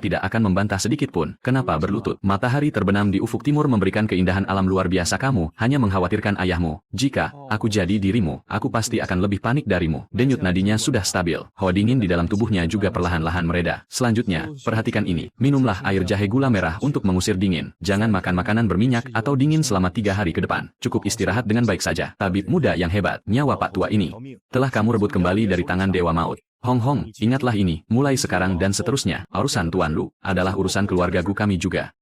tidak akan membantah sedikit pun. Kenapa berlutut? Matahari terbenam di ufuk timur memberikan keindahan alam luar biasa. Kamu hanya mengkhawatirkan ayahmu. Jika aku jadi dirimu, aku pasti akan lebih panik darimu. Denyut nadinya sudah stabil. Hawa dingin di dalam tubuhnya juga perlahan-lahan mereda. Selanjutnya, perhatikan ini. Minumlah air jahe gula merah untuk mengusir dingin. Jangan makan makanan berminyak atau dingin selama 3 hari ke depan. Cukup istirahat dengan baik saja. Tabib muda yang hebat, nyawa Pak Tua ini telah kamu rebut kembali dari tangan Dewa Maut. Hong Hong, ingatlah ini, mulai sekarang dan seterusnya, urusan Tuan Lu adalah urusan keluarga Gu kami juga.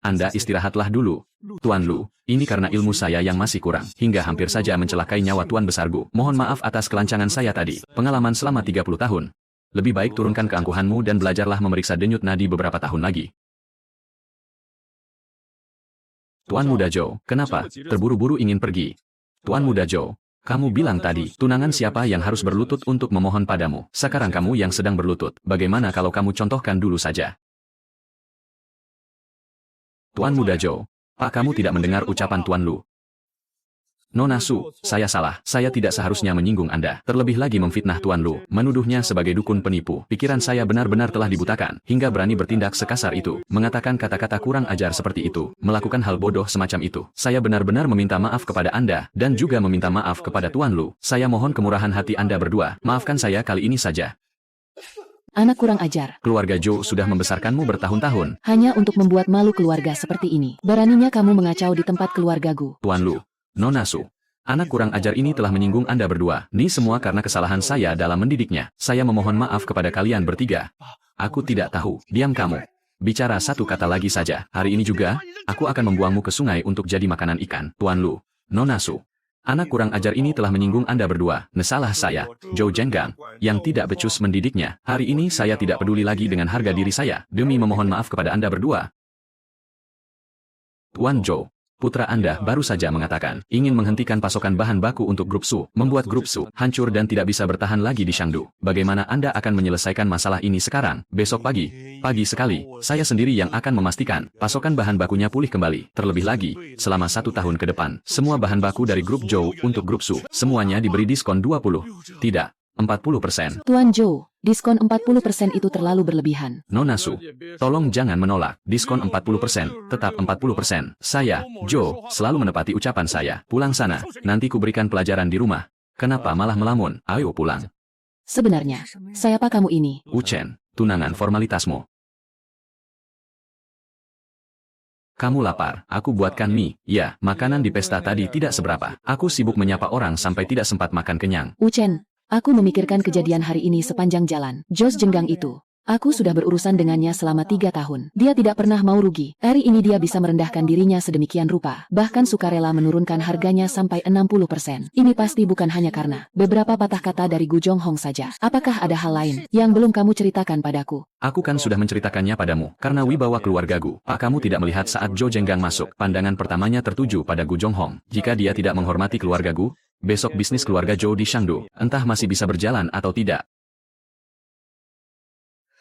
Anda istirahatlah dulu. Tuan Lu, ini karena ilmu saya yang masih kurang, hingga hampir saja mencelakai nyawa Tuan Besar Gu. Mohon maaf atas kelancangan saya tadi. Pengalaman selama 30 tahun. Lebih baik turunkan keangkuhanmu dan belajarlah memeriksa denyut nadi beberapa tahun lagi. Tuan Muda Zhou, kenapa terburu-buru ingin pergi? Tuan Muda Zhou, Kamu bilang tadi, tunangan siapa yang harus berlutut untuk memohon padamu. Sekarang kamu yang sedang berlutut. Bagaimana kalau kamu contohkan dulu saja? Tuan Muda Zhou. Pak, kamu tidak mendengar ucapan Tuan Lu. Nona Su, saya salah. Saya tidak seharusnya menyinggung Anda. Terlebih lagi memfitnah Tuan Lu, menuduhnya sebagai dukun penipu. Pikiran saya benar-benar telah dibutakan, hingga berani bertindak sekasar itu, mengatakan kata-kata kurang ajar seperti itu, melakukan hal bodoh semacam itu. Saya benar-benar meminta maaf kepada Anda, dan juga meminta maaf kepada Tuan Lu. Saya mohon kemurahan hati Anda berdua, maafkan saya kali ini saja. Anak kurang ajar. Keluarga Zhou sudah membesarkanmu bertahun-tahun. Hanya untuk membuat malu keluarga seperti ini. Beraninya kamu mengacau di tempat keluargaku. Tuan Lu, Nona Su. Anak kurang ajar ini telah menyinggung Anda berdua. Ini semua karena kesalahan saya dalam mendidiknya. Saya memohon maaf kepada kalian bertiga. Aku tidak tahu. Diam kamu. Bicara satu kata lagi saja. Hari ini juga, aku akan membuangmu ke sungai untuk jadi makanan ikan. Tuan Lu, Nona Su. Anak kurang ajar ini telah menyinggung Anda berdua. Nesalah saya, Zhou Zhenggang, yang tidak becus mendidiknya. Hari ini saya tidak peduli lagi dengan harga diri saya, demi memohon maaf kepada Anda berdua. Tuan Zhou. Putra Anda baru saja mengatakan, ingin menghentikan pasokan bahan baku untuk grup Su, membuat grup Su hancur dan tidak bisa bertahan lagi di Shangdu. Bagaimana Anda akan menyelesaikan masalah ini sekarang? Besok pagi? Pagi sekali, saya sendiri yang akan memastikan pasokan bahan bakunya pulih kembali. Terlebih lagi, selama 1 tahun ke depan, semua bahan baku dari grup Zhou untuk grup Su, semuanya diberi diskon 20. Tidak, 40%. Tuan Zhou, diskon 40% itu terlalu berlebihan. Nona Su, tolong jangan menolak. Diskon 40%, tetap 40%. Saya, Zhou, selalu menepati ucapan saya. Pulang sana, nanti ku berikan pelajaran di rumah. Kenapa malah melamun? Ayo pulang. Sebenarnya, siapa kamu ini? Uchen, tunangan formalitasmu. Kamu lapar, aku buatkan mie. Ya, makanan di pesta tadi tidak seberapa. Aku sibuk menyapa orang sampai tidak sempat makan kenyang. Uchen, aku memikirkan kejadian hari ini sepanjang jalan. Jos Jenggang itu. Aku sudah berurusan dengannya selama 3 tahun. Dia tidak pernah mau rugi. Hari ini dia bisa merendahkan dirinya sedemikian rupa. Bahkan sukarela menurunkan harganya sampai 60%. Ini pasti bukan hanya karena beberapa patah kata dari Gu Jonghong saja. Apakah ada hal lain yang belum kamu ceritakan padaku? Aku kan sudah menceritakannya padamu. Karena wibawa keluarga Gu. Pak, kamu tidak melihat saat Zhou Zhenggang masuk. Pandangan pertamanya tertuju pada Gu Jonghong. Jika dia tidak menghormati keluarga Gu, besok bisnis keluarga Zhou di Shangdu, entah masih bisa berjalan atau tidak.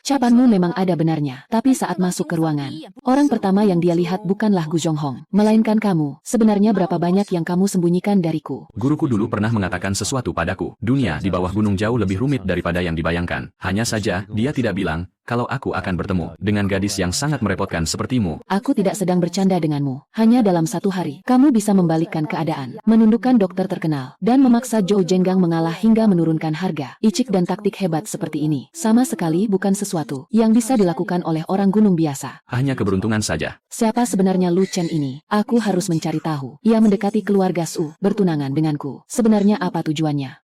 Ucapanmu memang ada benarnya, tapi saat masuk ke ruangan, orang pertama yang dia lihat bukanlah Gu Jonghong, melainkan kamu. Sebenarnya berapa banyak yang kamu sembunyikan dariku? Guruku dulu pernah mengatakan sesuatu padaku. Dunia di bawah gunung jauh lebih rumit daripada yang dibayangkan. Hanya saja, dia tidak bilang kalau aku akan bertemu dengan gadis yang sangat merepotkan sepertimu. Aku tidak sedang bercanda denganmu. Hanya dalam 1 hari, kamu bisa membalikkan keadaan, menundukkan dokter terkenal, dan memaksa Zhou Zhenggang mengalah hingga menurunkan harga. Icik dan taktik hebat seperti ini, sama sekali bukan sesuatu yang bisa dilakukan oleh orang gunung biasa. Hanya keberuntungan saja. Siapa sebenarnya Lu Chen ini? Aku harus mencari tahu. Ia mendekati keluarga Su, bertunangan denganku. Sebenarnya apa tujuannya?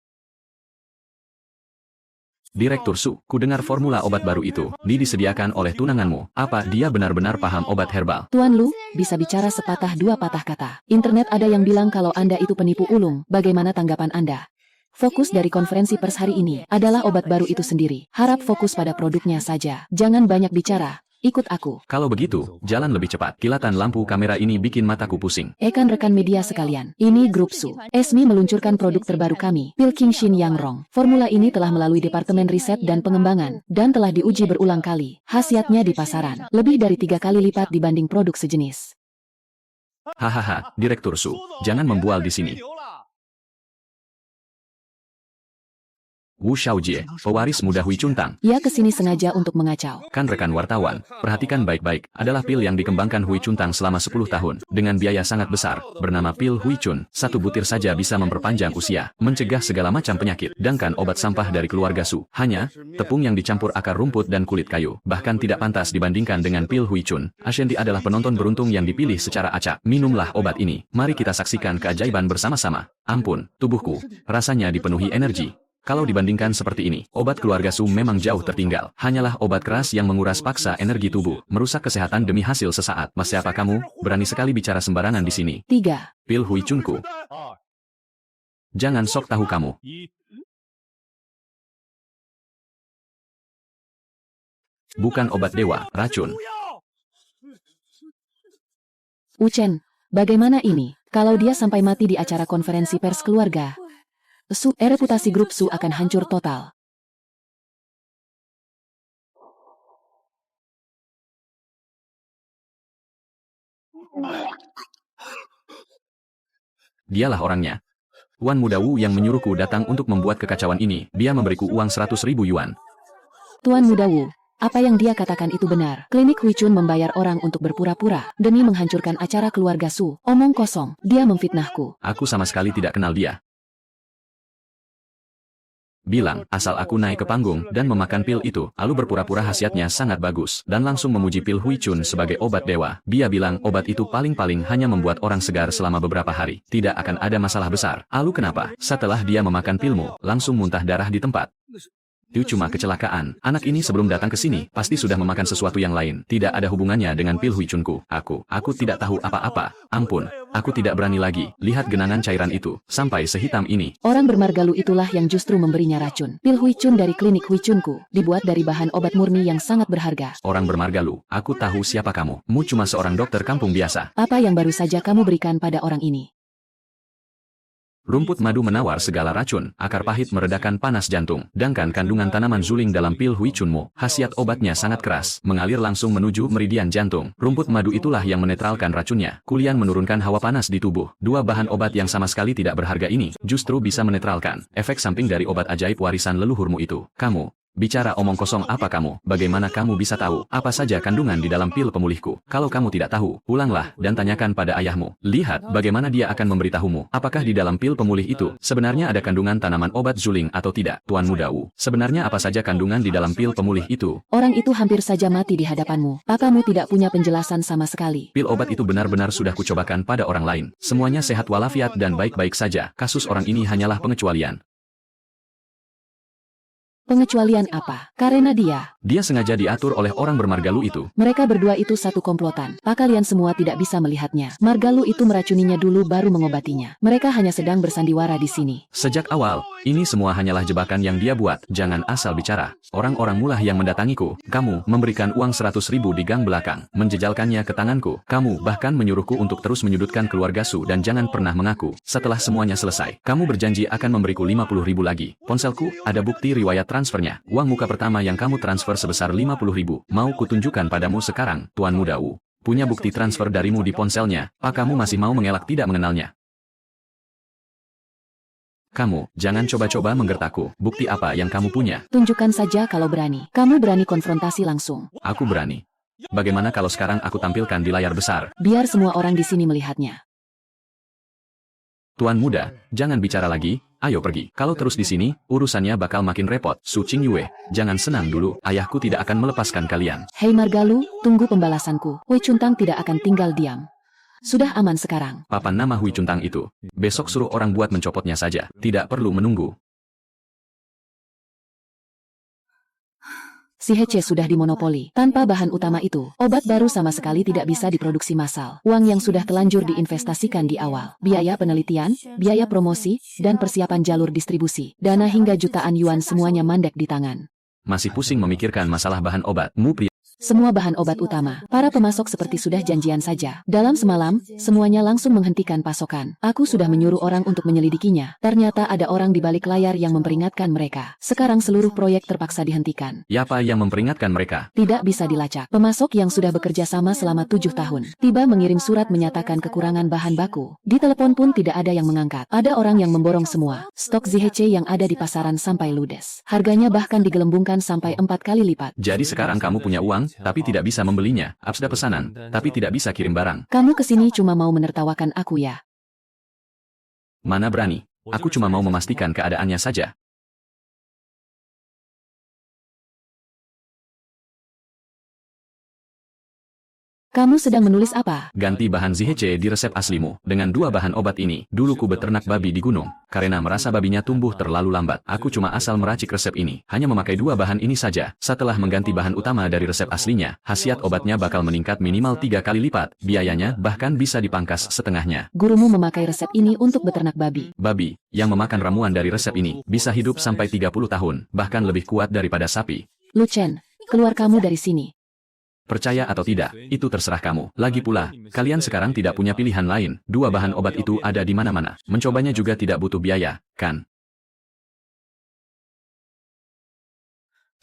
Direktur Su, ku dengar formula obat baru itu disediakan oleh tunanganmu. Apa dia benar-benar paham obat herbal? Tuan Lu, bisa bicara sepatah 2 patah kata. Internet ada yang bilang kalau Anda itu penipu ulung. Bagaimana tanggapan Anda? Fokus dari konferensi pers hari ini adalah obat baru itu sendiri. Harap fokus pada produknya saja. Jangan banyak bicara. Ikut aku. Kalau begitu, jalan lebih cepat. Kilatan lampu kamera ini bikin mataku pusing. Rekan-rekan media sekalian, ini grup Su. Esmi meluncurkan produk terbaru kami, Pil King Shin Yang Rong. Formula ini telah melalui Departemen Riset dan Pengembangan, dan telah diuji berulang kali. Khasiatnya di pasaran, lebih dari 3 kali lipat dibanding produk sejenis. Hahaha, Direktur Su, jangan membual di sini. Wu Xiaojie, pewaris muda Hui Chuntang. Ia kesini sengaja untuk mengacau. Kan rekan wartawan, perhatikan baik-baik, adalah pil yang dikembangkan Hui Chuntang selama 10 tahun, dengan biaya sangat besar, bernama pil Hui Chun. 1 butir saja bisa memperpanjang usia, mencegah segala macam penyakit, sedangkan obat sampah dari keluarga Su. Hanya, tepung yang dicampur akar rumput dan kulit kayu, bahkan tidak pantas dibandingkan dengan pil Hui Chun. Ashanti adalah penonton beruntung yang dipilih secara acak. Minumlah obat ini, mari kita saksikan keajaiban bersama-sama. Ampun, tubuhku, rasanya dipenuhi energi. Kalau dibandingkan seperti ini, obat keluarga Su memang jauh tertinggal. Hanyalah obat keras yang menguras paksa energi tubuh, merusak kesehatan demi hasil sesaat. Mas, siapa kamu? Berani sekali bicara sembarangan di sini. 3. Pil Hui Chunku. Jangan sok tahu kamu. Bukan obat dewa, racun. Uchen, bagaimana ini? Kalau dia sampai mati di acara konferensi pers keluarga, Reputasi grup Su akan hancur total. Dialah orangnya. Tuan Muda Wu yang menyuruhku datang untuk membuat kekacauan ini. Dia memberiku uang 100.000 yuan. Tuan Muda Wu, apa yang dia katakan itu benar. Klinik Hui Chun membayar orang untuk berpura-pura demi menghancurkan acara keluarga Su. Omong kosong, dia memfitnahku. Aku sama sekali tidak kenal dia. Bilang, asal aku naik ke panggung dan memakan pil itu, lalu berpura-pura khasiatnya sangat bagus, dan langsung memuji pil Hui Chun sebagai obat dewa. Dia bilang obat itu paling-paling hanya membuat orang segar selama beberapa hari. Tidak akan ada masalah besar. Lalu kenapa? Setelah dia memakan pilmu, langsung muntah darah di tempat. Itu cuma kecelakaan. Anak ini sebelum datang ke sini, pasti sudah memakan sesuatu yang lain. Tidak ada hubungannya dengan pil Hui Chunku. Aku tidak tahu apa-apa. Ampun, aku tidak berani lagi. Lihat genangan cairan itu, sampai sehitam ini. Orang bermargalu itulah yang justru memberinya racun. Pil Hui Chun dari klinik Hui Chunku, dibuat dari bahan obat murni yang sangat berharga. Orang bermargalu, aku tahu siapa kamu. Mu cuma seorang dokter kampung biasa. Apa yang baru saja kamu berikan pada orang ini? Rumput madu menawar segala racun, akar pahit meredakan panas jantung, sedangkan kandungan tanaman zuling dalam pil Hui Chunmu, khasiat obatnya sangat keras, mengalir langsung menuju meridian jantung. Rumput madu itulah yang menetralkan racunnya. Kulian menurunkan hawa panas di tubuh. Dua bahan obat yang sama sekali tidak berharga ini, justru bisa menetralkan efek samping dari obat ajaib warisan leluhurmu itu. Kamu bicara omong kosong apa kamu? Bagaimana kamu bisa tahu apa saja kandungan di dalam pil pemulihku? Kalau kamu tidak tahu, pulanglah dan tanyakan pada ayahmu. Lihat bagaimana dia akan memberitahumu. Apakah di dalam pil pemulih itu sebenarnya ada kandungan tanaman obat zuling atau tidak? Tuan Muda Wu, sebenarnya apa saja kandungan di dalam pil pemulih itu? Orang itu hampir saja mati di hadapanmu. Papamu tidak punya penjelasan sama sekali. Pil obat itu benar-benar sudah kucobakan pada orang lain. Semuanya sehat walafiat dan baik-baik saja. Kasus orang ini hanyalah pengecualian. Pengecualian apa? Karena dia sengaja diatur oleh orang bermargalu itu. Mereka berdua itu satu komplotan. Kalian semua tidak bisa melihatnya. Margalu itu meracuninya dulu baru mengobatinya. Mereka hanya sedang bersandiwara di sini. Sejak awal, ini semua hanyalah jebakan yang dia buat. Jangan asal bicara. Orang-orang mulah yang mendatangiku. Kamu memberikan uang 100.000 di gang belakang, menjejalkannya ke tanganku. Kamu bahkan menyuruhku untuk terus menyudutkan keluarga Su dan jangan pernah mengaku. Setelah semuanya selesai, kamu berjanji akan memberiku 50.000 lagi. Ponselku, ada bukti riwayat transfernya. Uang muka pertama yang kamu transfer sebesar 50.000. Mau kutunjukkan padamu sekarang, Tuan Muda Wu. Punya bukti transfer darimu di ponselnya. Apa kamu masih mau mengelak tidak mengenalnya? Kamu, jangan coba-coba menggertakku. Bukti apa yang kamu punya? Tunjukkan saja kalau berani. Kamu berani konfrontasi langsung. Aku berani. Bagaimana kalau sekarang aku tampilkan di layar besar? Biar semua orang di sini melihatnya. Tuan muda, jangan bicara lagi. Ayo pergi. Kalau terus di sini, urusannya bakal makin repot. Su Qingyue, jangan senang dulu. Ayahku tidak akan melepaskan kalian. Hei Margalu, tunggu pembalasanku. Hui Chuntang tidak akan tinggal diam. Sudah aman sekarang. Papan nama Hui Chuntang itu. Besok suruh orang buat mencopotnya saja. Tidak perlu menunggu. Si Hece sudah dimonopoli. Tanpa bahan utama itu, obat baru sama sekali tidak bisa diproduksi massal. Uang yang sudah telanjur diinvestasikan di awal. Biaya penelitian, biaya promosi, dan persiapan jalur distribusi. Dana hingga jutaan yuan semuanya mandek di tangan. Masih pusing memikirkan masalah bahan obat. Mu pria. Semua bahan obat utama, para pemasok seperti sudah janjian saja. Dalam semalam, semuanya langsung menghentikan pasokan. Aku sudah menyuruh orang untuk menyelidikinya. Ternyata ada orang di balik layar yang memperingatkan mereka. Sekarang seluruh proyek terpaksa dihentikan. Siapa yang memperingatkan mereka? Tidak bisa dilacak. Pemasok yang sudah bekerja sama selama 7 tahun. Tiba mengirim surat menyatakan kekurangan bahan baku. Di telepon pun tidak ada yang mengangkat. Ada orang yang memborong semua. Stok ZHC yang ada di pasaran sampai ludes. Harganya bahkan digelembungkan sampai 4 kali lipat. Jadi sekarang kamu punya uang, tapi tidak bisa membelinya. Absda pesanan, tapi tidak bisa kirim barang. Kamu kesini cuma mau menertawakan aku ya? Mana berani. Aku cuma mau memastikan keadaannya saja. Kamu sedang menulis apa? Ganti bahan ZHC di resep aslimu. Dengan 2 bahan obat ini, dulu ku beternak babi di gunung. Karena merasa babinya tumbuh terlalu lambat, aku cuma asal meracik resep ini. Hanya memakai 2 bahan ini saja. Setelah mengganti bahan utama dari resep aslinya, khasiat obatnya bakal meningkat minimal 3 kali lipat. Biayanya bahkan bisa dipangkas setengahnya. Gurumu memakai resep ini untuk beternak babi. Babi, yang memakan ramuan dari resep ini, bisa hidup sampai 30 tahun, bahkan lebih kuat daripada sapi. Lu Chen, keluar kamu dari sini. Percaya atau tidak, itu terserah kamu. Lagi pula, kalian sekarang tidak punya pilihan lain. 2 bahan obat itu ada di mana-mana. Mencobanya juga tidak butuh biaya, kan?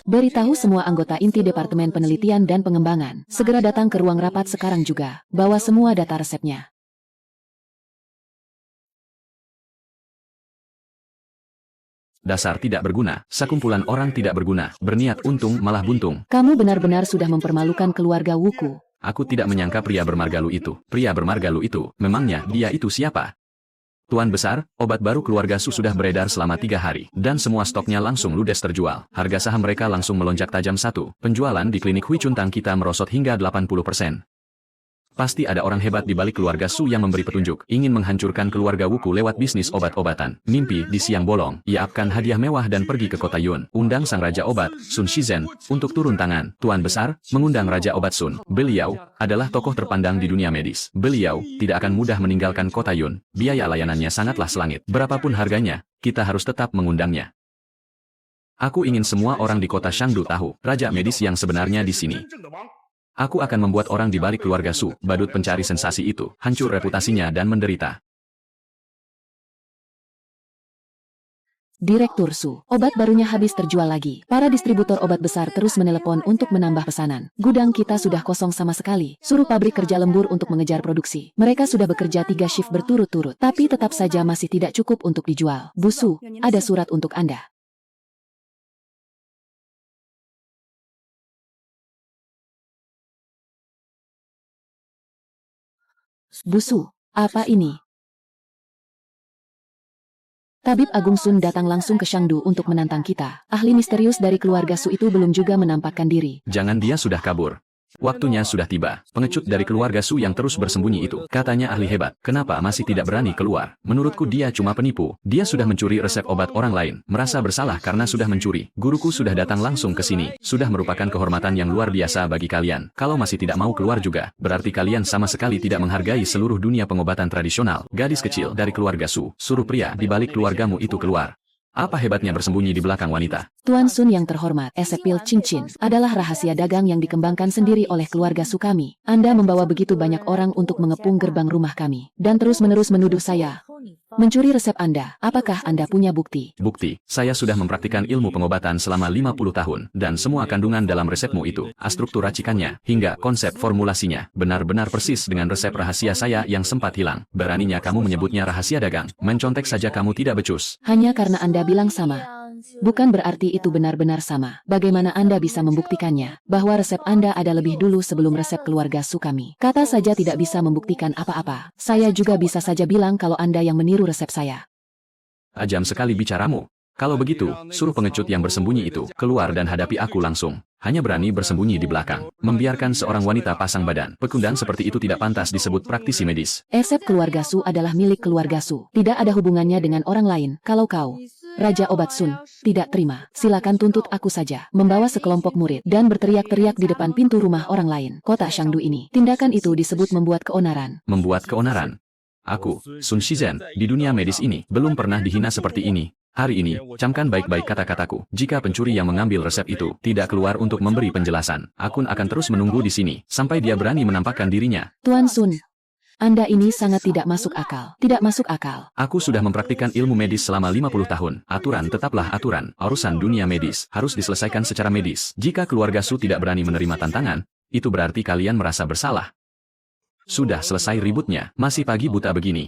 Beritahu semua anggota inti Departemen Penelitian dan Pengembangan. Segera datang ke ruang rapat sekarang juga. Bawa semua data resepnya. Dasar tidak berguna, sekumpulan orang tidak berguna, berniat untung malah buntung. Kamu benar-benar sudah mempermalukan keluarga Wuku. Aku tidak menyangka pria bermargalu itu. Pria bermargalu itu, memangnya dia itu siapa? Tuan Besar, obat baru keluarga Su sudah beredar selama 3 hari, dan semua stoknya langsung ludes terjual. Harga saham mereka langsung melonjak tajam. Penjualan di klinik Hui Chuntang kita merosot hingga 80%. Pasti ada orang hebat di balik keluarga Su yang memberi petunjuk, ingin menghancurkan keluarga Wuku lewat bisnis obat-obatan. Mimpi di siang bolong, ia apkan hadiah mewah dan pergi ke kota Yun. Undang sang Raja Obat, Sun Shizhen, untuk turun tangan. Tuan Besar, mengundang Raja Obat Sun. Beliau adalah tokoh terpandang di dunia medis. Beliau tidak akan mudah meninggalkan kota Yun. Biaya layanannya sangatlah selangit. Berapapun harganya, kita harus tetap mengundangnya. Aku ingin semua orang di kota Shangdu tahu, Raja Medis yang sebenarnya di sini. Aku akan membuat orang di balik keluarga Su, badut pencari sensasi itu, hancur reputasinya dan menderita. Direktur Su, obat barunya habis terjual lagi. Para distributor obat besar terus menelepon untuk menambah pesanan. Gudang kita sudah kosong sama sekali. Suruh pabrik kerja lembur untuk mengejar produksi. Mereka sudah bekerja 3 shift berturut-turut, tapi tetap saja masih tidak cukup untuk dijual. Bu Su, ada surat untuk Anda. Bu Su, apa ini? Tabib Agung Sun datang langsung ke Shangdu untuk menantang kita. Ahli misterius dari keluarga Su itu belum juga menampakkan diri. Jangan, dia sudah kabur. Waktunya sudah tiba. Pengecut dari keluarga Su yang terus bersembunyi itu, katanya ahli hebat. Kenapa masih tidak berani keluar? Menurutku dia cuma penipu. Dia sudah mencuri resep obat orang lain. Merasa bersalah karena sudah mencuri. Guruku sudah datang langsung ke sini. Sudah merupakan kehormatan yang luar biasa bagi kalian. Kalau masih tidak mau keluar juga, berarti kalian sama sekali tidak menghargai seluruh dunia pengobatan tradisional. Gadis kecil dari keluarga Su, suruh pria di balik keluargamu itu keluar. Apa hebatnya bersembunyi di belakang wanita? Tuan Sun yang terhormat, esepil cincin adalah rahasia dagang yang dikembangkan sendiri oleh keluarga Su kami. Anda membawa begitu banyak orang untuk mengepung gerbang rumah kami, dan terus-menerus menuduh saya mencuri resep Anda. Apakah Anda punya bukti? Bukti, saya sudah mempraktikkan ilmu pengobatan selama 50 tahun, dan semua kandungan dalam resepmu itu, struktur racikannya, hingga konsep formulasinya, benar-benar persis dengan resep rahasia saya yang sempat hilang. Beraninya kamu menyebutnya rahasia dagang, mencontek saja kamu tidak becus. Hanya karena Anda bilang sama. Bukan berarti itu benar-benar sama. Bagaimana Anda bisa membuktikannya? Bahwa resep Anda ada lebih dulu sebelum resep keluarga Su kami. Kata saja tidak bisa membuktikan apa-apa. Saya juga bisa saja bilang kalau Anda yang meniru resep saya. Tajam sekali bicaramu. Kalau begitu, suruh pengecut yang bersembunyi itu keluar dan hadapi aku langsung. Hanya berani bersembunyi di belakang, membiarkan seorang wanita pasang badan. Pekundang seperti itu tidak pantas disebut praktisi medis. Resep keluarga Su adalah milik keluarga Su. Tidak ada hubungannya dengan orang lain. Kalau kau, Raja Obat Sun, tidak terima, silakan tuntut aku saja. Membawa sekelompok murid dan berteriak-teriak di depan pintu rumah orang lain. Kota Shangdu ini. Tindakan itu disebut membuat keonaran. Membuat keonaran? Aku, Sun Shizhen, di dunia medis ini, belum pernah dihina seperti ini. Hari ini, camkan baik-baik kata-kataku. Jika pencuri yang mengambil resep itu tidak keluar untuk memberi penjelasan, aku akan terus menunggu di sini, sampai dia berani menampakkan dirinya. Tuan Sun, Anda ini sangat tidak masuk akal. Tidak masuk akal. Aku sudah mempraktikkan ilmu medis selama 50 tahun. Aturan tetaplah aturan. Urusan dunia medis harus diselesaikan secara medis. Jika keluarga Su tidak berani menerima tantangan, itu berarti kalian merasa bersalah. Sudah selesai ributnya, masih pagi buta begini.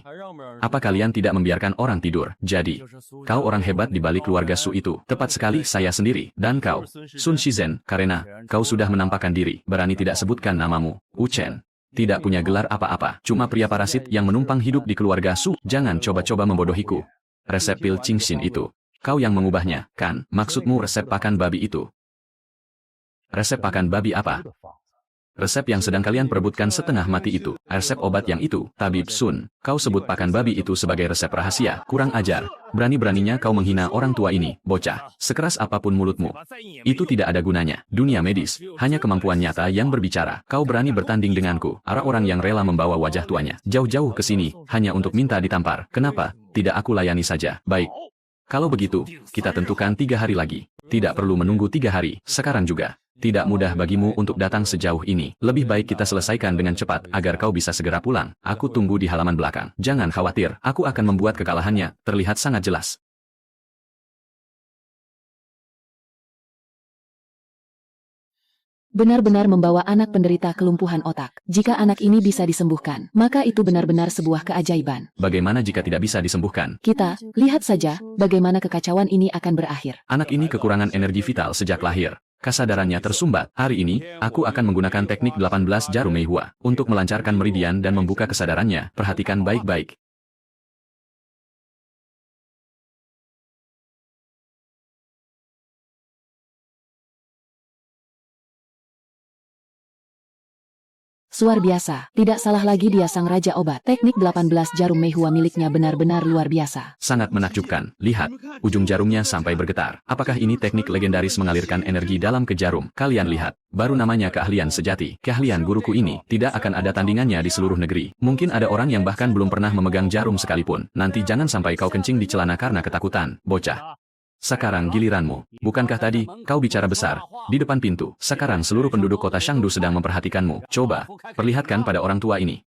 Apa kalian tidak membiarkan orang tidur? Jadi, kau orang hebat di balik keluarga Su itu. Tepat sekali saya sendiri. Dan kau, Sun Shizhen, karena kau sudah menampakkan diri, berani tidak sebutkan namamu. Uchen. Tidak punya gelar apa-apa, cuma pria parasit yang menumpang hidup di keluarga Su. Jangan coba-coba membodohiku. Resep pil Qingxin itu, kau yang mengubahnya, kan? Maksudmu resep pakan babi itu? Resep pakan babi apa? Resep yang sedang kalian perebutkan setengah mati itu, resep obat yang itu, Tabib Sun, kau sebut pakan babi itu sebagai resep rahasia, kurang ajar. Berani-beraninya kau menghina orang tua ini, bocah, sekeras apapun mulutmu. Itu tidak ada gunanya. Dunia medis, hanya kemampuan nyata yang berbicara. Kau berani bertanding denganku, arah orang yang rela membawa wajah tuanya, jauh-jauh ke sini, hanya untuk minta ditampar. Kenapa? Tidak aku layani saja. Baik. Kalau begitu, kita tentukan 3 hari lagi. Tidak perlu menunggu 3 hari, sekarang juga. Tidak mudah bagimu untuk datang sejauh ini. Lebih baik kita selesaikan dengan cepat agar kau bisa segera pulang. Aku tunggu di halaman belakang. Jangan khawatir, aku akan membuat kekalahannya terlihat sangat jelas. benar-benar membawa anak penderita kelumpuhan otak. Jika anak ini bisa disembuhkan, maka itu benar-benar sebuah keajaiban. Bagaimana jika tidak bisa disembuhkan? Kita, lihat saja, bagaimana kekacauan ini akan berakhir. Anak ini kekurangan energi vital sejak lahir. Kesadarannya tersumbat. Hari ini, aku akan menggunakan teknik 18 jarum Meihua untuk melancarkan meridian dan membuka kesadarannya. Perhatikan baik-baik. Luar biasa, tidak salah lagi dia sang raja obat. Teknik 18 jarum Meihua miliknya benar-benar luar biasa. Sangat menakjubkan. Lihat, ujung jarumnya sampai bergetar. Apakah ini teknik legendaris mengalirkan energi dalam ke jarum? Kalian lihat, baru namanya keahlian sejati. Keahlian guruku ini tidak akan ada tandingannya di seluruh negeri. Mungkin ada orang yang bahkan belum pernah memegang jarum sekalipun. Nanti jangan sampai kau kencing di celana karena ketakutan, bocah. Sekarang giliranmu. Bukankah tadi, kau bicara besar, di depan pintu. Sekarang seluruh penduduk kota Shangdu sedang memperhatikanmu. Coba, perlihatkan pada orang tua ini.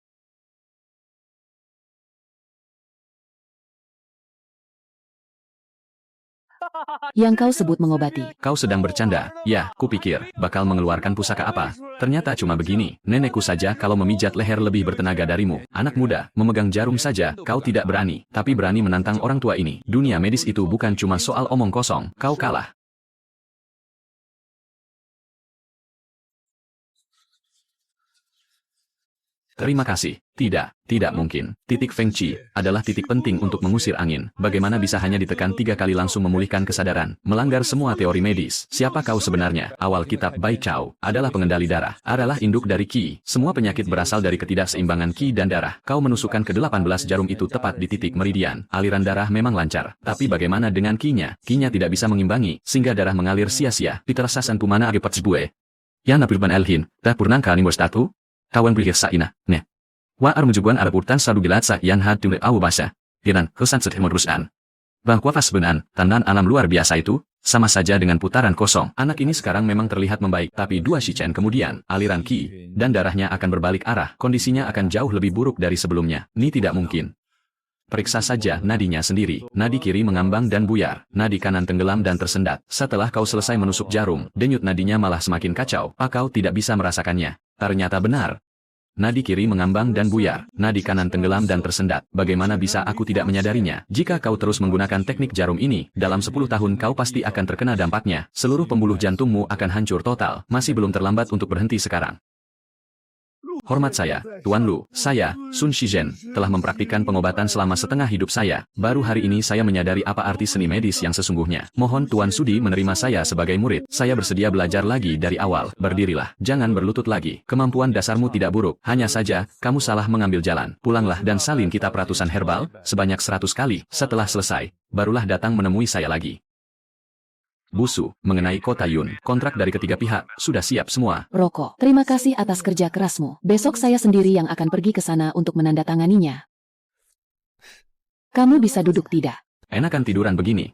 Yang kau sebut mengobati. Kau sedang bercanda. Ya, kupikir, bakal mengeluarkan pusaka apa. Ternyata cuma begini. Nenekku saja kalau memijat leher lebih bertenaga darimu. Anak muda, memegang jarum saja, kau tidak berani. Tapi berani menantang orang tua ini. Dunia medis itu bukan cuma soal omong kosong. Kau kalah. Terima kasih. Tidak mungkin. Titik Feng Qi adalah titik penting untuk mengusir angin. Bagaimana bisa hanya ditekan 3 kali langsung memulihkan kesadaran? Melanggar semua teori medis. Siapa kau sebenarnya? Awal kitab Bai Chao adalah pengendali darah. Adalah induk dari Qi. Semua penyakit berasal dari ketidakseimbangan Qi dan darah. Kau menusukkan ke-18 jarum itu tepat di titik meridian. Aliran darah memang lancar. Tapi bagaimana dengan Qi-nya? Qi-nya tidak bisa mengimbangi, sehingga darah mengalir sia-sia. Peter Sasan Pumana Agepat Sibue. Yang napirban elhin, tak purnang kali statu. Kawan bihir saina, ne. Wa armujubuan arapurtan sadu gilat sa yan had tumle awu basa. Giran, kesan setih modrusan. Bahwa sebenarnya, tandan alam luar biasa itu, sama saja dengan putaran kosong. Anak ini sekarang memang terlihat membaik, tapi 2 Shichen kemudian, aliran Qi dan darahnya akan berbalik arah. Kondisinya akan jauh lebih buruk dari sebelumnya. Ini tidak mungkin. Periksa saja nadinya sendiri. Nadi kiri mengambang dan buyar. Nadi kanan tenggelam dan tersendat. Setelah kau selesai menusuk jarum, denyut nadinya malah semakin kacau. Kau tidak bisa merasakannya. Ternyata benar. Nadi kiri mengambang dan buyar. Nadi kanan tenggelam dan tersendat. Bagaimana bisa aku tidak menyadarinya? Jika kau terus menggunakan teknik jarum ini, dalam 10 tahun kau pasti akan terkena dampaknya. Seluruh pembuluh jantungmu akan hancur total. Masih belum terlambat untuk berhenti sekarang. Hormat saya, Tuan Lu. Saya, Sun Shizhen, telah mempraktikkan pengobatan selama setengah hidup saya. Baru hari ini saya menyadari apa arti seni medis yang sesungguhnya. Mohon Tuan Sudi menerima saya sebagai murid. Saya bersedia belajar lagi dari awal. Berdirilah, jangan berlutut lagi. Kemampuan dasarmu tidak buruk. Hanya saja, kamu salah mengambil jalan. Pulanglah dan salin kitab ratusan herbal, sebanyak 100 kali. Setelah selesai, barulah datang menemui saya lagi. Busu, mengenai Kota Yun, kontrak dari ketiga pihak, sudah siap semua. Roko, terima kasih atas kerja kerasmu. Besok saya sendiri yang akan pergi ke sana untuk menandatanganinya. Kamu bisa duduk tidak? Enakan tiduran begini.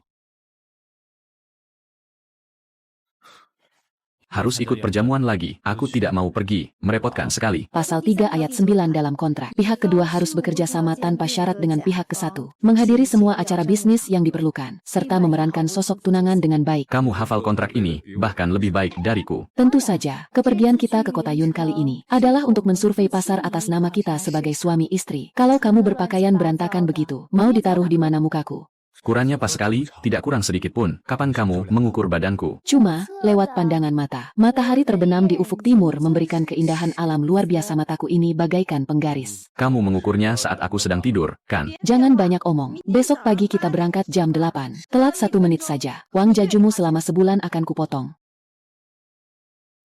Harus ikut perjamuan lagi. Aku tidak mau pergi. Merepotkan sekali. Pasal 3 ayat 9 dalam kontrak. Pihak kedua harus bekerja sama tanpa syarat dengan pihak kesatu. Menghadiri semua acara bisnis yang diperlukan. Serta memerankan sosok tunangan dengan baik. Kamu hafal kontrak ini, bahkan lebih baik dariku. Tentu saja, kepergian kita ke kota Yun kali ini adalah untuk mensurvei pasar atas nama kita sebagai suami istri. Kalau kamu berpakaian berantakan begitu, mau ditaruh di mana mukaku? Ukurannya pas sekali, tidak kurang sedikit pun. Kapan kamu mengukur badanku? Cuma, lewat pandangan mata. Matahari terbenam di ufuk timur memberikan keindahan alam luar biasa mataku ini bagaikan penggaris. Kamu mengukurnya saat aku sedang tidur, kan? Jangan banyak omong. Besok pagi kita berangkat jam 8. Telat 1 menit saja. Uang jajumu selama sebulan akan kupotong.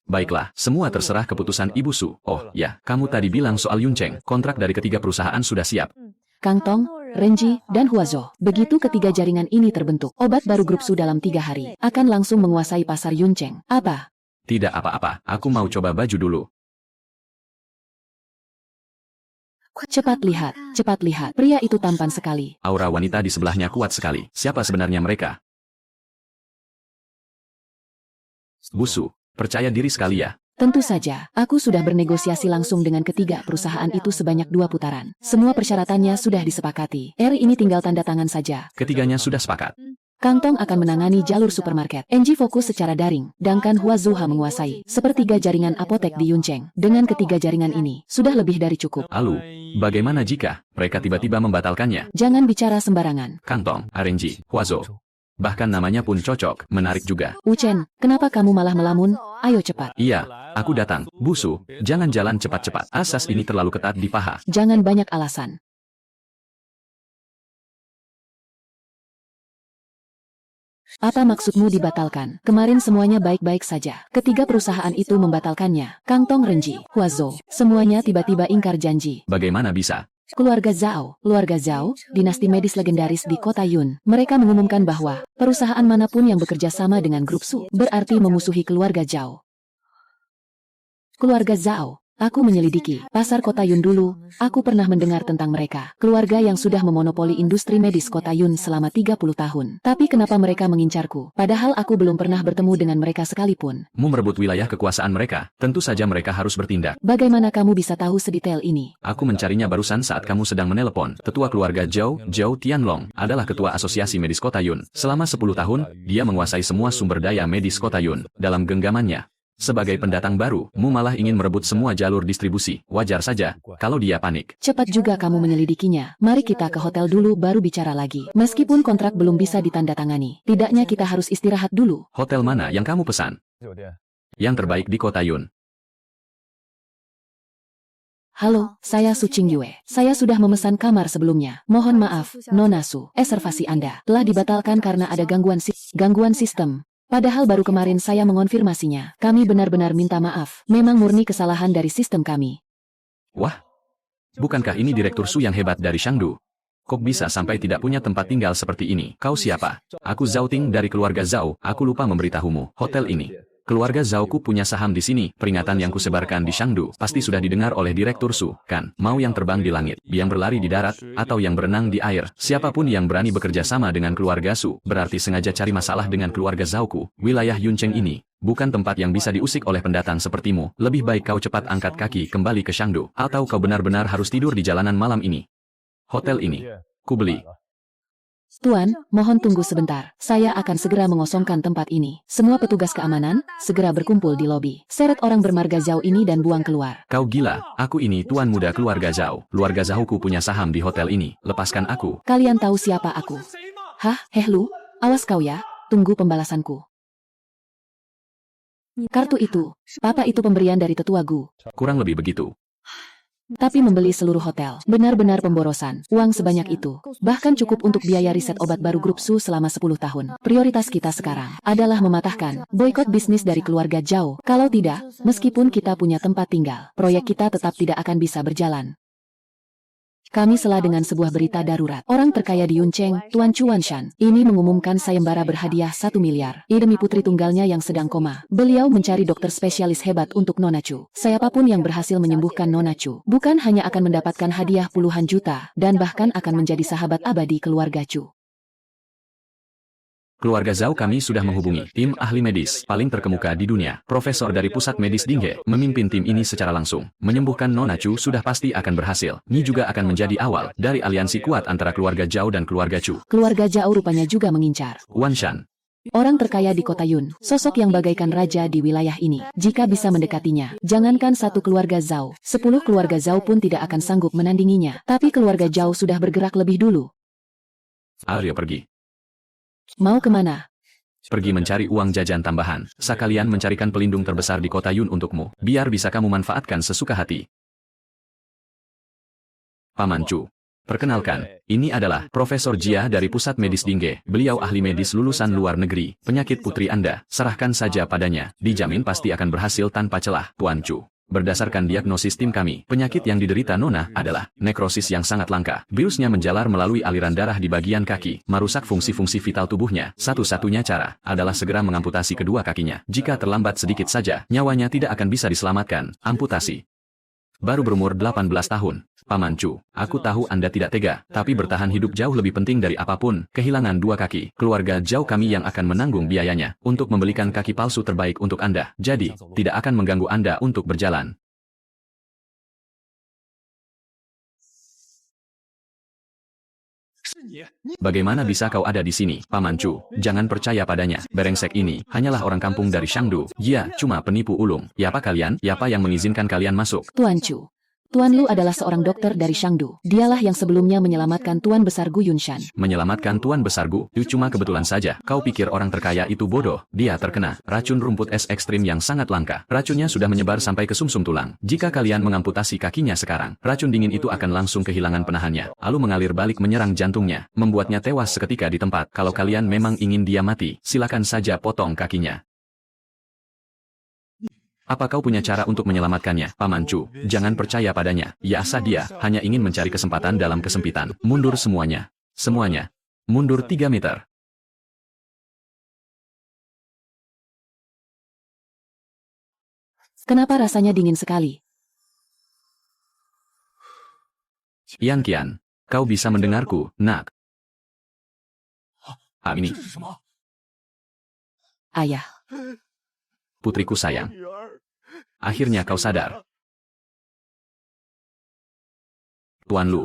Baiklah, semua terserah keputusan Ibu Su. Oh, ya, kamu tadi bilang soal Yuncheng. Kontrak dari ketiga perusahaan sudah siap. Kang Tong, Renji, dan Huazo. Begitu ketiga jaringan ini terbentuk, obat baru grup Su dalam 3 hari akan langsung menguasai pasar Yuncheng. Apa? Tidak apa-apa, aku mau coba baju dulu. Cepat lihat, pria itu tampan sekali. Aura wanita di sebelahnya kuat sekali. Siapa sebenarnya mereka? Busu, percaya diri sekali ya. Tentu saja, aku sudah bernegosiasi langsung dengan ketiga perusahaan itu sebanyak 2 putaran. Semua persyaratannya sudah disepakati. Ini tinggal tanda tangan saja. Ketiganya sudah sepakat. Kang Tong akan menangani jalur supermarket. NG fokus secara daring, sedangkan Hua Zuha menguasai sepertiga jaringan apotek di Yuncheng. Dengan ketiga jaringan ini, sudah lebih dari cukup. Lalu, bagaimana jika mereka tiba-tiba membatalkannya? Jangan bicara sembarangan. Kang Tong, RNG, Huazo. Bahkan namanya pun cocok, menarik juga. Chen, kenapa kamu malah melamun? Ayo cepat. Iya, aku datang. Busu, jangan jalan cepat-cepat. Asas ini terlalu ketat di paha. Jangan banyak alasan. Apa maksudmu dibatalkan? Kemarin semuanya baik-baik saja. Ketiga perusahaan itu membatalkannya. Kang Tong, Renji, Huazo, semuanya tiba-tiba ingkar janji. Bagaimana bisa? Keluarga Zhao, dinasti medis legendaris di kota Yun. Mereka mengumumkan bahwa perusahaan manapun yang bekerja sama dengan grup Su berarti memusuhi keluarga Zhao. Keluarga Zhao, aku menyelidiki pasar kota Yun dulu. Aku pernah mendengar tentang mereka. Keluarga yang sudah memonopoli industri medis kota Yun selama 30 tahun. Tapi kenapa mereka mengincarku? Padahal aku belum pernah bertemu dengan mereka sekalipun. Mu merebut wilayah kekuasaan mereka. Tentu saja mereka harus bertindak. Bagaimana kamu bisa tahu sedetail ini? Aku mencarinya barusan saat kamu sedang menelepon. Ketua keluarga Zhao Tianlong, adalah ketua asosiasi medis kota Yun. Selama 10 tahun, dia menguasai semua sumber daya medis kota Yun. Dalam genggamannya, sebagai pendatang baru, Mu malah ingin merebut semua jalur distribusi. Wajar saja, kalau dia panik. Cepat juga kamu menyelidikinya. Mari kita ke hotel dulu baru bicara lagi. Meskipun kontrak belum bisa ditandatangani, tidaknya kita harus istirahat dulu. Hotel mana yang kamu pesan? Yang terbaik di kota Yun. Halo, saya Su Qingyue. Saya sudah memesan kamar sebelumnya. Mohon maaf, Nona Su, reservasi Anda telah dibatalkan karena ada gangguan sistem. Padahal baru kemarin saya mengonfirmasinya. Kami benar-benar minta maaf. Memang murni kesalahan dari sistem kami. Wah, bukankah ini Direktur Su yang hebat dari Shangdu? Kok bisa sampai tidak punya tempat tinggal seperti ini? Kau siapa? Aku Zhao Ting dari keluarga Zhao. Aku lupa memberitahumu. Hotel ini. Keluarga Zhaoku punya saham di sini. Peringatan yang kusebarkan di Shangdu pasti sudah didengar oleh Direktur Su, kan? Mau yang terbang di langit, yang berlari di darat, atau yang berenang di air. Siapapun yang berani bekerja sama dengan keluarga Su, berarti sengaja cari masalah dengan keluarga Zhaoku. Wilayah Yuncheng ini bukan tempat yang bisa diusik oleh pendatang sepertimu. Lebih baik kau cepat angkat kaki kembali ke Shangdu, atau kau benar-benar harus tidur di jalanan malam ini. Hotel ini, ku beli. Tuan, mohon tunggu sebentar. Saya akan segera mengosongkan tempat ini. Semua petugas keamanan, segera berkumpul di lobi. Seret orang bermarga Zhao ini dan buang keluar. Kau gila, aku ini tuan muda keluarga Zhao. Keluarga Zhaoku punya saham di hotel ini. Lepaskan aku. Kalian tahu siapa aku? Hah, Lu? Awas kau ya, tunggu pembalasanku. Kartu itu, papa itu pemberian dari tetua Gu. Kurang lebih begitu. Tapi membeli seluruh hotel, benar-benar pemborosan. Uang sebanyak itu, bahkan cukup untuk biaya riset obat baru grup Su selama 10 tahun. Prioritas kita sekarang adalah mematahkan boikot bisnis dari keluarga Zhao. Kalau tidak, meskipun kita punya tempat tinggal, proyek kita tetap tidak akan bisa berjalan. Kami sela dengan sebuah berita darurat. Orang terkaya di Yuncheng, Tuan Chuan Shan, ini mengumumkan sayembara berhadiah 1 miliar. Ini demi putri tunggalnya yang sedang koma. Beliau mencari dokter spesialis hebat untuk Nona Chu. Siapapun yang berhasil menyembuhkan Nona Chu, bukan hanya akan mendapatkan hadiah puluhan juta, dan bahkan akan menjadi sahabat abadi keluarga Chu. Keluarga Zhao kami sudah menghubungi tim ahli medis paling terkemuka di dunia. Profesor dari pusat medis Dinghe memimpin tim ini secara langsung. Menyembuhkan Nona Chu sudah pasti akan berhasil. Ini juga akan menjadi awal dari aliansi kuat antara keluarga Zhao dan keluarga Chu. Keluarga Zhao rupanya juga mengincar Wan Shan, orang terkaya di kota Yun, sosok yang bagaikan raja di wilayah ini. Jika bisa mendekatinya, jangankan satu keluarga Zhao, 10 keluarga Zhao pun tidak akan sanggup menandinginya. Tapi keluarga Zhao sudah bergerak lebih dulu. Ayo pergi. Mau kemana? Pergi mencari uang jajan tambahan. Sekalian mencarikan pelindung terbesar di kota Yun untukmu. Biar bisa kamu manfaatkan sesuka hati. Paman Chu. Perkenalkan, ini adalah Profesor Jia dari Pusat Medis Dinghe. Beliau ahli medis lulusan luar negeri. Penyakit putri Anda, serahkan saja padanya. Dijamin pasti akan berhasil tanpa celah, Tuan Chu. Berdasarkan diagnosis tim kami, penyakit yang diderita Nona adalah nekrosis yang sangat langka. Virusnya menjalar melalui aliran darah di bagian kaki, merusak fungsi-fungsi vital tubuhnya. Satu-satunya cara adalah segera mengamputasi kedua kakinya. Jika terlambat sedikit saja, nyawanya tidak akan bisa diselamatkan. Amputasi. Baru berumur 18 tahun. Paman Chu, aku tahu Anda tidak tega, tapi bertahan hidup jauh lebih penting dari apapun. Kehilangan 2 kaki, keluarga Zhao kami yang akan menanggung biayanya untuk membelikan kaki palsu terbaik untuk Anda. Jadi, tidak akan mengganggu Anda untuk berjalan. Bagaimana bisa kau ada di sini, Paman Chu? Jangan percaya padanya. Berengsek ini hanyalah orang kampung dari Shangdu. Dia cuma penipu ulung. Siapa kalian? Siapa yang mengizinkan kalian masuk? Tuan Chu. Tuan Lu adalah seorang dokter dari Shangdu. Dialah yang sebelumnya menyelamatkan Tuan Besar Gu Yunshan. Menyelamatkan Tuan Besar Gu? Itu cuma kebetulan saja. Kau pikir orang terkaya itu bodoh? Dia terkena racun rumput es ekstrim yang sangat langka. Racunnya sudah menyebar sampai ke sumsum tulang. Jika kalian mengamputasi kakinya sekarang, racun dingin itu akan langsung kehilangan penahannya, lalu mengalir balik menyerang jantungnya, membuatnya tewas seketika di tempat. Kalau kalian memang ingin dia mati, silakan saja potong kakinya. Apa kau punya cara untuk menyelamatkannya, Paman Chu? Jangan percaya padanya. Ya asal dia hanya ingin mencari kesempatan dalam kesempitan. Mundur semuanya. Semuanya. Mundur 3 meter. Kenapa rasanya dingin sekali? Yang Qian, kau bisa mendengarku, nak? Ini. Ayah. Putriku sayang. Akhirnya kau sadar. Tuan Lu.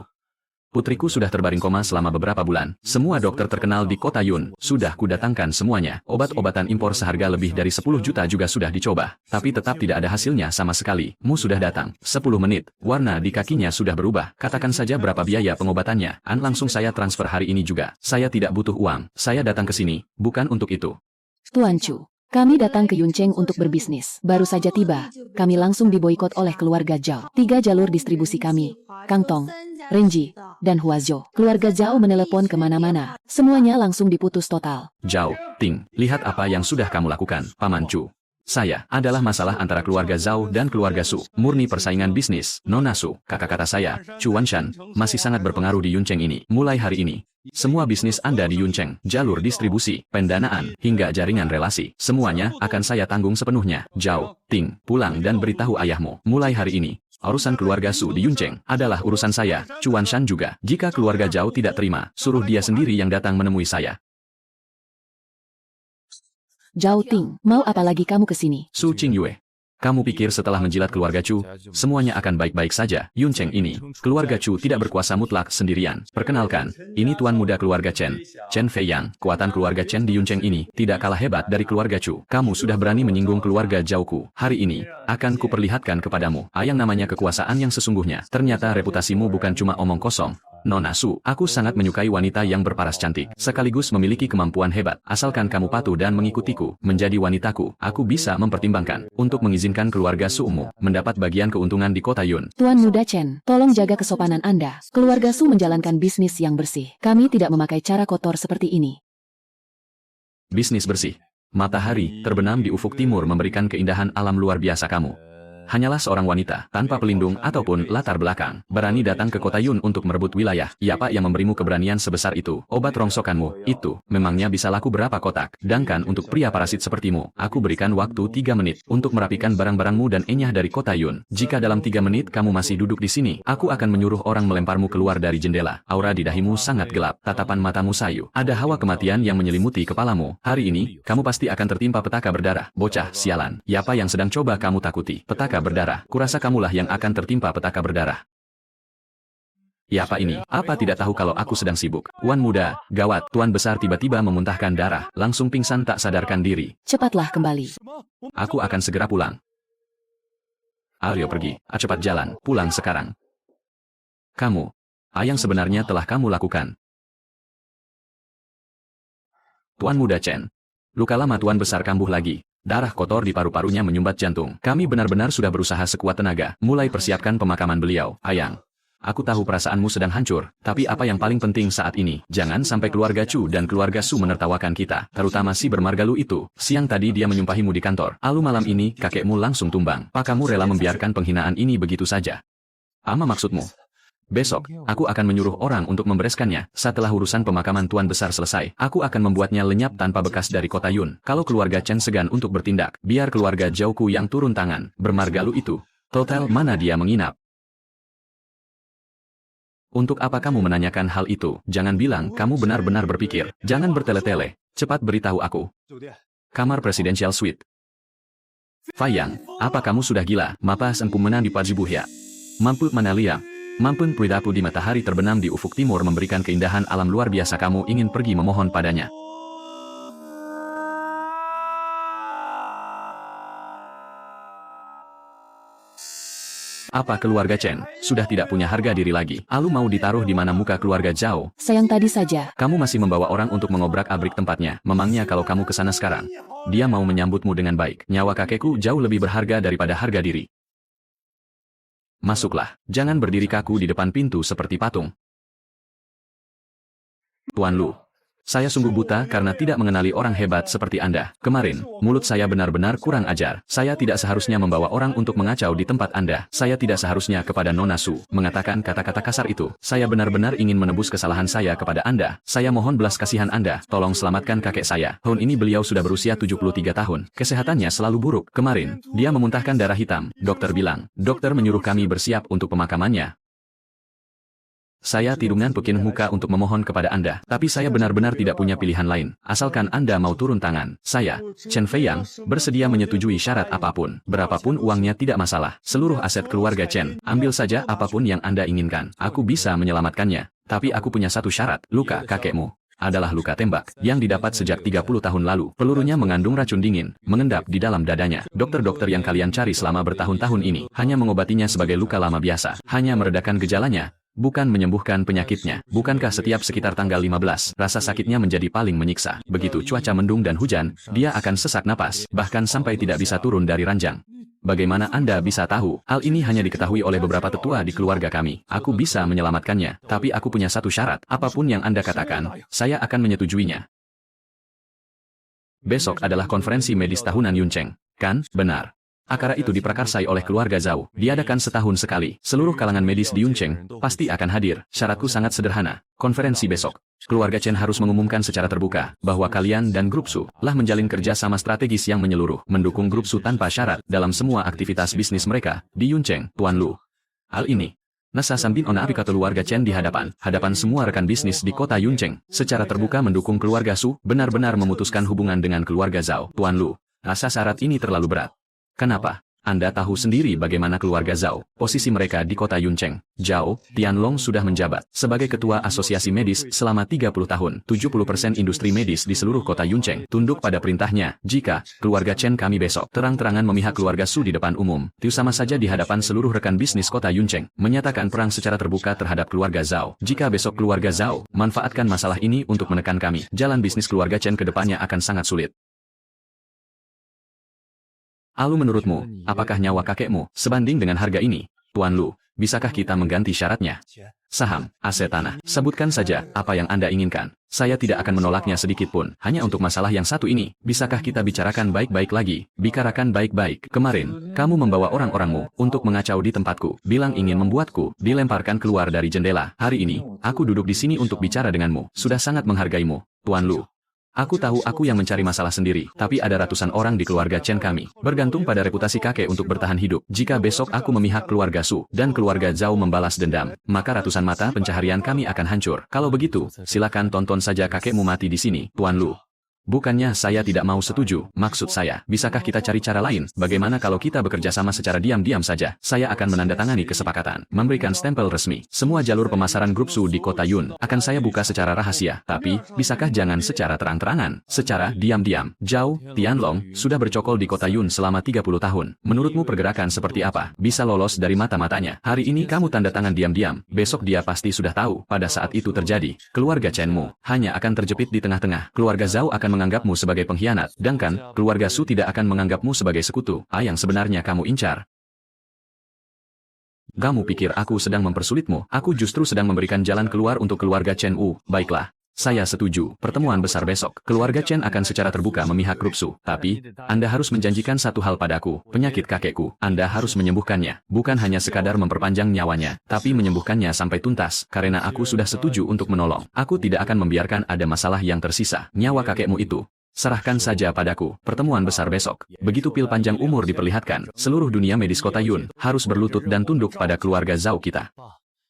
Putriku sudah terbaring koma selama beberapa bulan. Semua dokter terkenal di kota Yun sudah kudatangkan semuanya. Obat-obatan impor seharga lebih dari 10 juta juga sudah dicoba. Tapi tetap tidak ada hasilnya sama sekali. Mu sudah datang. 10 menit. Warna di kakinya sudah berubah. Katakan saja berapa biaya pengobatannya. Langsung saya transfer hari ini juga. Saya tidak butuh uang. Saya datang ke sini. Bukan untuk itu. Tuan Chu. Kami datang ke Yuncheng untuk berbisnis. Baru saja tiba, kami langsung diboikot oleh keluarga Zhao. 3 jalur distribusi kami, Kang Tong, Renji, dan Huazhou. Keluarga Zhao menelepon kemana-mana. Semuanya langsung diputus total. Zhao, Ting, lihat apa yang sudah kamu lakukan, Paman Chu. Saya adalah masalah antara keluarga Zhao dan keluarga Su. Murni persaingan bisnis. Nona Su, kakak kata saya, Chu Wanshan, masih sangat berpengaruh di Yuncheng ini. Mulai hari ini, semua bisnis Anda di Yuncheng, jalur distribusi, pendanaan, hingga jaringan relasi, semuanya akan saya tanggung sepenuhnya. Zhao, Ting, pulang dan beritahu ayahmu. Mulai hari ini, urusan keluarga Su di Yuncheng adalah urusan saya. Chu Wanshan juga. Jika keluarga Zhao tidak terima, suruh dia sendiri yang datang menemui saya. Zhao Ting, mau apa lagi kamu ke sini? Su Qingyue. Kamu pikir setelah menjilat keluarga Chu, semuanya akan baik-baik saja? Yuncheng ini, keluarga Chu tidak berkuasa mutlak sendirian. Perkenalkan, ini tuan muda keluarga Chen, Chen Fei Yang. Kekuatan keluarga Chen di Yuncheng ini tidak kalah hebat dari keluarga Chu. Kamu sudah berani menyinggung keluarga Zhaoku. Hari ini, akan kuperlihatkan kepadamu yang namanya kekuasaan yang sesungguhnya. Ternyata reputasimu bukan cuma omong kosong. Nona Su, aku sangat menyukai wanita yang berparas cantik, sekaligus memiliki kemampuan hebat. Asalkan kamu patuh dan mengikutiku, menjadi wanitaku, aku bisa mempertimbangkan untuk mengizinkan keluarga Su'mu mendapat bagian keuntungan di kota Yun. Tuan muda Chen, tolong jaga kesopanan Anda. Keluarga Su menjalankan bisnis yang bersih. Kami tidak memakai cara kotor seperti ini. Bisnis bersih. Matahari terbenam di ufuk timur memberikan keindahan alam luar biasa kamu. Hanyalah seorang wanita, tanpa pelindung ataupun latar belakang, berani datang ke kota Yun untuk merebut wilayah. Siapa yang memberimu keberanian sebesar itu? Obat rongsokanmu, itu, memangnya bisa laku berapa kotak? Sedangkan untuk pria parasit sepertimu, aku berikan waktu 3 menit untuk merapikan barang-barangmu dan enyah dari kota Yun. Jika dalam 3 menit kamu masih duduk di sini, aku akan menyuruh orang melemparmu keluar dari jendela. Aura di dahimu sangat gelap, tatapan matamu sayu. Ada hawa kematian yang menyelimuti kepalamu. Hari ini, kamu pasti akan tertimpa petaka berdarah. Bocah, sialan. Siapa yang sedang coba kamu takuti? Petaka berdarah. Kurasa kamulah yang akan tertimpa petaka berdarah. Ya apa ini? Apa tidak tahu kalau aku sedang sibuk? Tuan muda, gawat, tuan besar tiba-tiba memuntahkan darah, langsung pingsan tak sadarkan diri. Cepatlah kembali. Aku akan segera pulang. Ayo pergi, cepat jalan, pulang sekarang. Kamu, yang sebenarnya telah kamu lakukan. Tuan muda Chen. Luka lama tuan besar kambuh lagi. Darah kotor di paru-parunya menyumbat jantung. Kami benar-benar sudah berusaha sekuat tenaga. Mulai persiapkan pemakaman beliau. Ayang. Aku tahu perasaanmu sedang hancur. Tapi apa yang paling penting saat ini? Jangan sampai keluarga Chu dan keluarga Su menertawakan kita. Terutama si bermargalu itu. Siang tadi dia menyumpahimu di kantor. Lalu malam ini kakekmu langsung tumbang. Pak kamu rela membiarkan penghinaan ini begitu saja? Apa maksudmu? Besok, aku akan menyuruh orang untuk membereskannya. Setelah urusan pemakaman tuan besar selesai, aku akan membuatnya lenyap tanpa bekas dari kota Yun. Kalau keluarga Chen segan untuk bertindak, biar keluarga Zhaoku yang turun tangan. Bermargalu itu. Total mana dia menginap? Untuk apa kamu menanyakan hal itu? Jangan bilang kamu benar-benar berpikir. Jangan bertele-tele. Cepat beritahu aku. Kamar Presidential Suite. Fayang, apa kamu sudah gila? Mapas empu menang di Pajibuhya. Mampu mana liam? Mampun Pridapu di matahari terbenam di ufuk timur memberikan keindahan alam luar biasa. Kamu ingin pergi memohon padanya. Apa keluarga Chen sudah tidak punya harga diri lagi? Alu mau ditaruh di mana muka keluarga Zhao? Sayang tadi saja. Kamu masih membawa orang untuk mengobrak-abrik tempatnya. Memangnya kalau kamu ke sana sekarang, dia mau menyambutmu dengan baik. Nyawa kakekku jauh lebih berharga daripada harga diri. Masuklah, jangan berdiri kaku di depan pintu seperti patung. Tuan Lu, saya sungguh buta karena tidak mengenali orang hebat seperti Anda. Kemarin, mulut saya benar-benar kurang ajar. Saya tidak seharusnya membawa orang untuk mengacau di tempat Anda. Saya tidak seharusnya kepada Nona Su mengatakan kata-kata kasar itu. Saya benar-benar ingin menebus kesalahan saya kepada Anda. Saya mohon belas kasihan Anda. Tolong selamatkan kakek saya. Tahun ini beliau sudah berusia 73 tahun. Kesehatannya selalu buruk. Kemarin, dia memuntahkan darah hitam. Dokter bilang, dokter menyuruh kami bersiap untuk pemakamannya. Saya tidungan pekin muka untuk memohon kepada Anda, tapi saya benar-benar tidak punya pilihan lain. Asalkan Anda mau turun tangan, saya, Chen Feiyang, bersedia menyetujui syarat apapun. Berapapun uangnya tidak masalah. Seluruh aset keluarga Chen, ambil saja apapun yang Anda inginkan. Aku bisa menyelamatkannya. Tapi aku punya satu syarat, luka kakekmu adalah luka tembak yang didapat sejak 30 tahun lalu. Pelurunya mengandung racun dingin, mengendap di dalam dadanya. Dokter-dokter yang kalian cari selama bertahun-tahun ini hanya mengobatinya sebagai luka lama biasa, hanya meredakan gejalanya, bukan menyembuhkan penyakitnya. Bukankah setiap sekitar tanggal 15, rasa sakitnya menjadi paling menyiksa. Begitu cuaca mendung dan hujan, dia akan sesak napas, bahkan sampai tidak bisa turun dari ranjang. Bagaimana Anda bisa tahu? Hal ini hanya diketahui oleh beberapa tetua di keluarga kami. Aku bisa menyelamatkannya, tapi aku punya satu syarat. Apapun yang Anda katakan, saya akan menyetujuinya. Besok adalah konferensi medis tahunan Yuncheng, kan? Benar. Acara itu diprakarsai oleh keluarga Zhao, diadakan setahun sekali. Seluruh kalangan medis di Yuncheng pasti akan hadir. Syaratku sangat sederhana. Konferensi besok, keluarga Chen harus mengumumkan secara terbuka bahwa kalian dan grup Su telah menjalin kerja sama strategis yang menyeluruh, mendukung grup Su tanpa syarat dalam semua aktivitas bisnis mereka di Yuncheng, Tuan Lu. Hal ini Nasa Sambin Ona Apika keluarga Chen di hadapan semua rekan bisnis di kota Yuncheng, secara terbuka mendukung keluarga Su, benar-benar memutuskan hubungan dengan keluarga Zhao. Tuan Lu, rasa syarat ini terlalu berat. Kenapa? Anda tahu sendiri bagaimana keluarga Zhao, posisi mereka di kota Yuncheng. Zhao Tianlong sudah menjabat sebagai ketua asosiasi medis selama 30 tahun. 70% industri medis di seluruh kota Yuncheng tunduk pada perintahnya. Jika keluarga Chen kami besok terang-terangan memihak keluarga Su di depan umum, itu sama saja di hadapan seluruh rekan bisnis kota Yuncheng, menyatakan perang secara terbuka terhadap keluarga Zhao. Jika besok keluarga Zhao manfaatkan masalah ini untuk menekan kami, jalan bisnis keluarga Chen ke depannya akan sangat sulit. Alu, menurutmu, apakah nyawa kakekmu sebanding dengan harga ini? Tuan Lu, bisakah kita mengganti syaratnya? Saham, aset tanah, sebutkan saja apa yang Anda inginkan. Saya tidak akan menolaknya sedikit pun. Hanya untuk masalah yang satu ini, bisakah kita bicarakan baik-baik lagi? Bicarakan baik-baik. Kemarin, kamu membawa orang-orangmu untuk mengacau di tempatku, bilang ingin membuatku dilemparkan keluar dari jendela. Hari ini, aku duduk di sini untuk bicara denganmu. Sudah sangat menghargaimu, Tuan Lu. Aku tahu aku yang mencari masalah sendiri, tapi ada ratusan orang di keluarga Chen kami, bergantung pada reputasi kakek untuk bertahan hidup. Jika besok aku memihak keluarga Su, dan keluarga Zhao membalas dendam, maka ratusan mata pencaharian kami akan hancur. Kalau begitu, silakan tonton saja kakekmu mati di sini, Tuan Lu. Bukannya saya tidak mau setuju, maksud saya, bisakah kita cari cara lain? Bagaimana kalau kita bekerja sama secara diam-diam saja? Saya akan menandatangani kesepakatan, memberikan stempel resmi. Semua jalur pemasaran grup Su di kota Yun akan saya buka secara rahasia. Tapi, bisakah jangan secara terang-terangan? Secara diam-diam. Zhao Tianlong sudah bercokol di kota Yun selama 30 tahun. Menurutmu pergerakan seperti apa bisa lolos dari mata-matanya? Hari ini kamu tanda tangan diam-diam, besok dia pasti sudah tahu. Pada saat itu terjadi, keluarga Chenmu hanya akan terjepit di tengah-tengah. Keluarga Zhao akan menganggapmu sebagai pengkhianat, sedangkan keluarga Su tidak akan menganggapmu sebagai sekutu. Yang sebenarnya kamu incar. Kamu pikir aku sedang mempersulitmu? Aku justru sedang memberikan jalan keluar untuk keluarga Chen Wu. Baiklah, saya setuju. Pertemuan besar besok, keluarga Chen akan secara terbuka memihak grup Su. Tapi, Anda harus menjanjikan satu hal padaku. Penyakit kakekku, Anda harus menyembuhkannya. Bukan hanya sekadar memperpanjang nyawanya, tapi menyembuhkannya sampai tuntas. Karena aku sudah setuju untuk menolong. Aku tidak akan membiarkan ada masalah yang tersisa. Nyawa kakekmu itu, serahkan saja padaku. Pertemuan besar besok. Begitu pil panjang umur diperlihatkan, seluruh dunia medis kota Yun harus berlutut dan tunduk pada keluarga Zhao kita.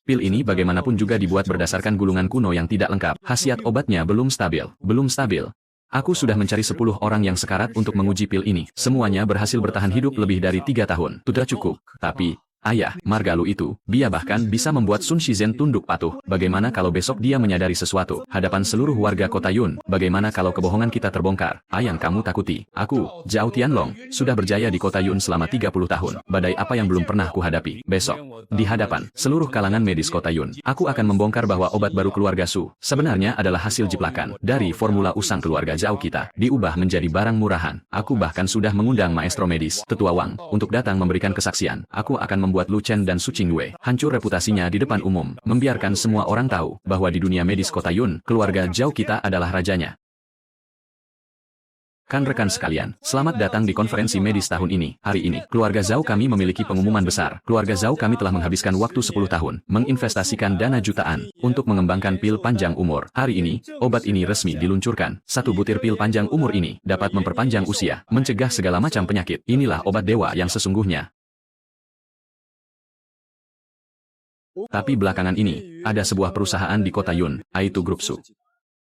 Pil ini bagaimanapun juga dibuat berdasarkan gulungan kuno yang tidak lengkap. Khasiat obatnya belum stabil. Aku sudah mencari 10 orang yang sekarat untuk menguji pil ini. Semuanya berhasil bertahan hidup lebih dari 3 tahun. Sudah cukup. Tapi, Ayah, Margalu itu, dia bahkan bisa membuat Sun Shizen tunduk patuh. Bagaimana kalau besok dia menyadari sesuatu? Hadapan seluruh warga kota Yun, bagaimana kalau kebohongan kita terbongkar? Yang kamu takuti, aku, Zhao Tianlong, sudah berjaya di kota Yun selama 30 tahun. Badai apa yang belum pernah kuhadapi? Besok, di hadapan seluruh kalangan medis kota Yun, aku akan membongkar bahwa obat baru keluarga Su sebenarnya adalah hasil jiplakan dari formula usang keluarga Zhao kita, diubah menjadi barang murahan. Aku bahkan sudah mengundang maestro medis, Tetua Wang, untuk datang memberikan kesaksian. Aku akan membuat Lu Chen dan Su Qingwei hancur reputasinya di depan umum, membiarkan semua orang tahu bahwa di dunia medis kota Yun, keluarga Zhao kita adalah rajanya. Rekan sekalian, selamat datang di konferensi medis tahun ini. Hari ini, keluarga Zhao kami memiliki pengumuman besar. Keluarga Zhao kami telah menghabiskan waktu 10 tahun, menginvestasikan dana jutaan, untuk mengembangkan pil panjang umur. Hari ini, obat ini resmi diluncurkan. Satu butir pil panjang umur ini, dapat memperpanjang usia, mencegah segala macam penyakit. Inilah obat dewa yang sesungguhnya. Tapi belakangan ini, ada sebuah perusahaan di kota Yun, yaitu Grup Su,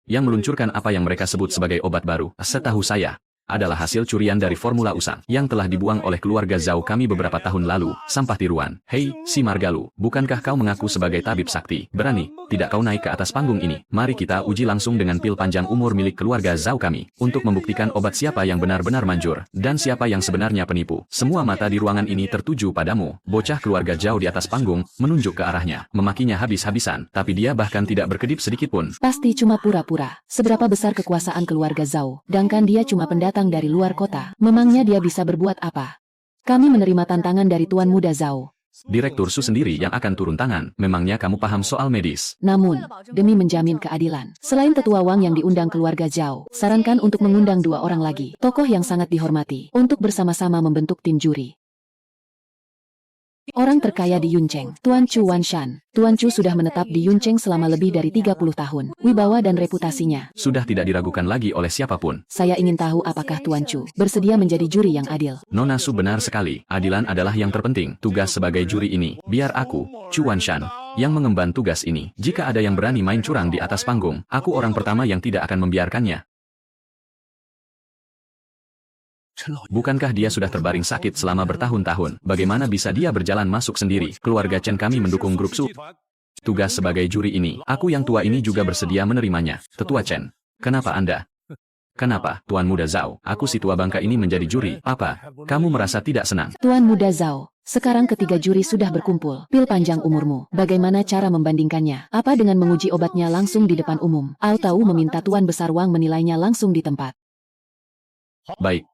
yang meluncurkan apa yang mereka sebut sebagai obat baru. Setahu saya, adalah hasil curian dari formula usang yang telah dibuang oleh keluarga Zhao kami beberapa tahun lalu. Sampah tiruan. Hei, si Margalu, bukankah kau mengaku sebagai tabib sakti? Berani, tidak kau naik ke atas panggung ini? Mari kita uji langsung dengan pil panjang umur milik keluarga Zhao kami, untuk membuktikan obat siapa yang benar-benar manjur, dan siapa yang sebenarnya penipu. Semua mata di ruangan ini tertuju padamu. Bocah keluarga Zhao di atas panggung, menunjuk ke arahnya, memakinya habis-habisan, tapi dia bahkan tidak berkedip sedikitpun. Pasti cuma pura-pura. Seberapa besar kekuasaan keluarga Zhao, sedangkan dia cuma pendatang dari luar kota. Memangnya dia bisa berbuat apa? Kami menerima tantangan dari Tuan Muda Zhao. Direktur Su sendiri yang akan turun tangan. Memangnya kamu paham soal medis? Namun, demi menjamin keadilan, selain Tetua Wang yang diundang keluarga Zhao, sarankan untuk mengundang 2 orang lagi, tokoh yang sangat dihormati, untuk bersama-sama membentuk tim juri. Orang terkaya di Yuncheng, Tuan Chu Wanshan. Tuan Chu sudah menetap di Yuncheng selama lebih dari 30 tahun. Wibawa dan reputasinya sudah tidak diragukan lagi oleh siapapun. Saya ingin tahu apakah Tuan Chu bersedia menjadi juri yang adil. Nona Su benar sekali. Adilan adalah yang terpenting. Tugas sebagai juri ini, biar aku, Chu Wanshan, yang mengemban tugas ini. Jika ada yang berani main curang di atas panggung, aku orang pertama yang tidak akan membiarkannya. Bukankah dia sudah terbaring sakit selama bertahun-tahun? Bagaimana bisa dia berjalan masuk sendiri? Keluarga Chen kami mendukung Grup Su. Tugas sebagai juri ini, aku yang tua ini juga bersedia menerimanya. Tetua Chen, kenapa Anda? Kenapa, Tuan Muda Zhao, aku si tua bangka ini menjadi juri? Apa? Kamu merasa tidak senang? Tuan Muda Zhao, sekarang ketiga juri sudah berkumpul. Pil panjang umurmu, bagaimana cara membandingkannya? Apa dengan menguji obatnya langsung di depan umum? Atau meminta Tuan Besar Wang menilainya langsung di tempat? Baik.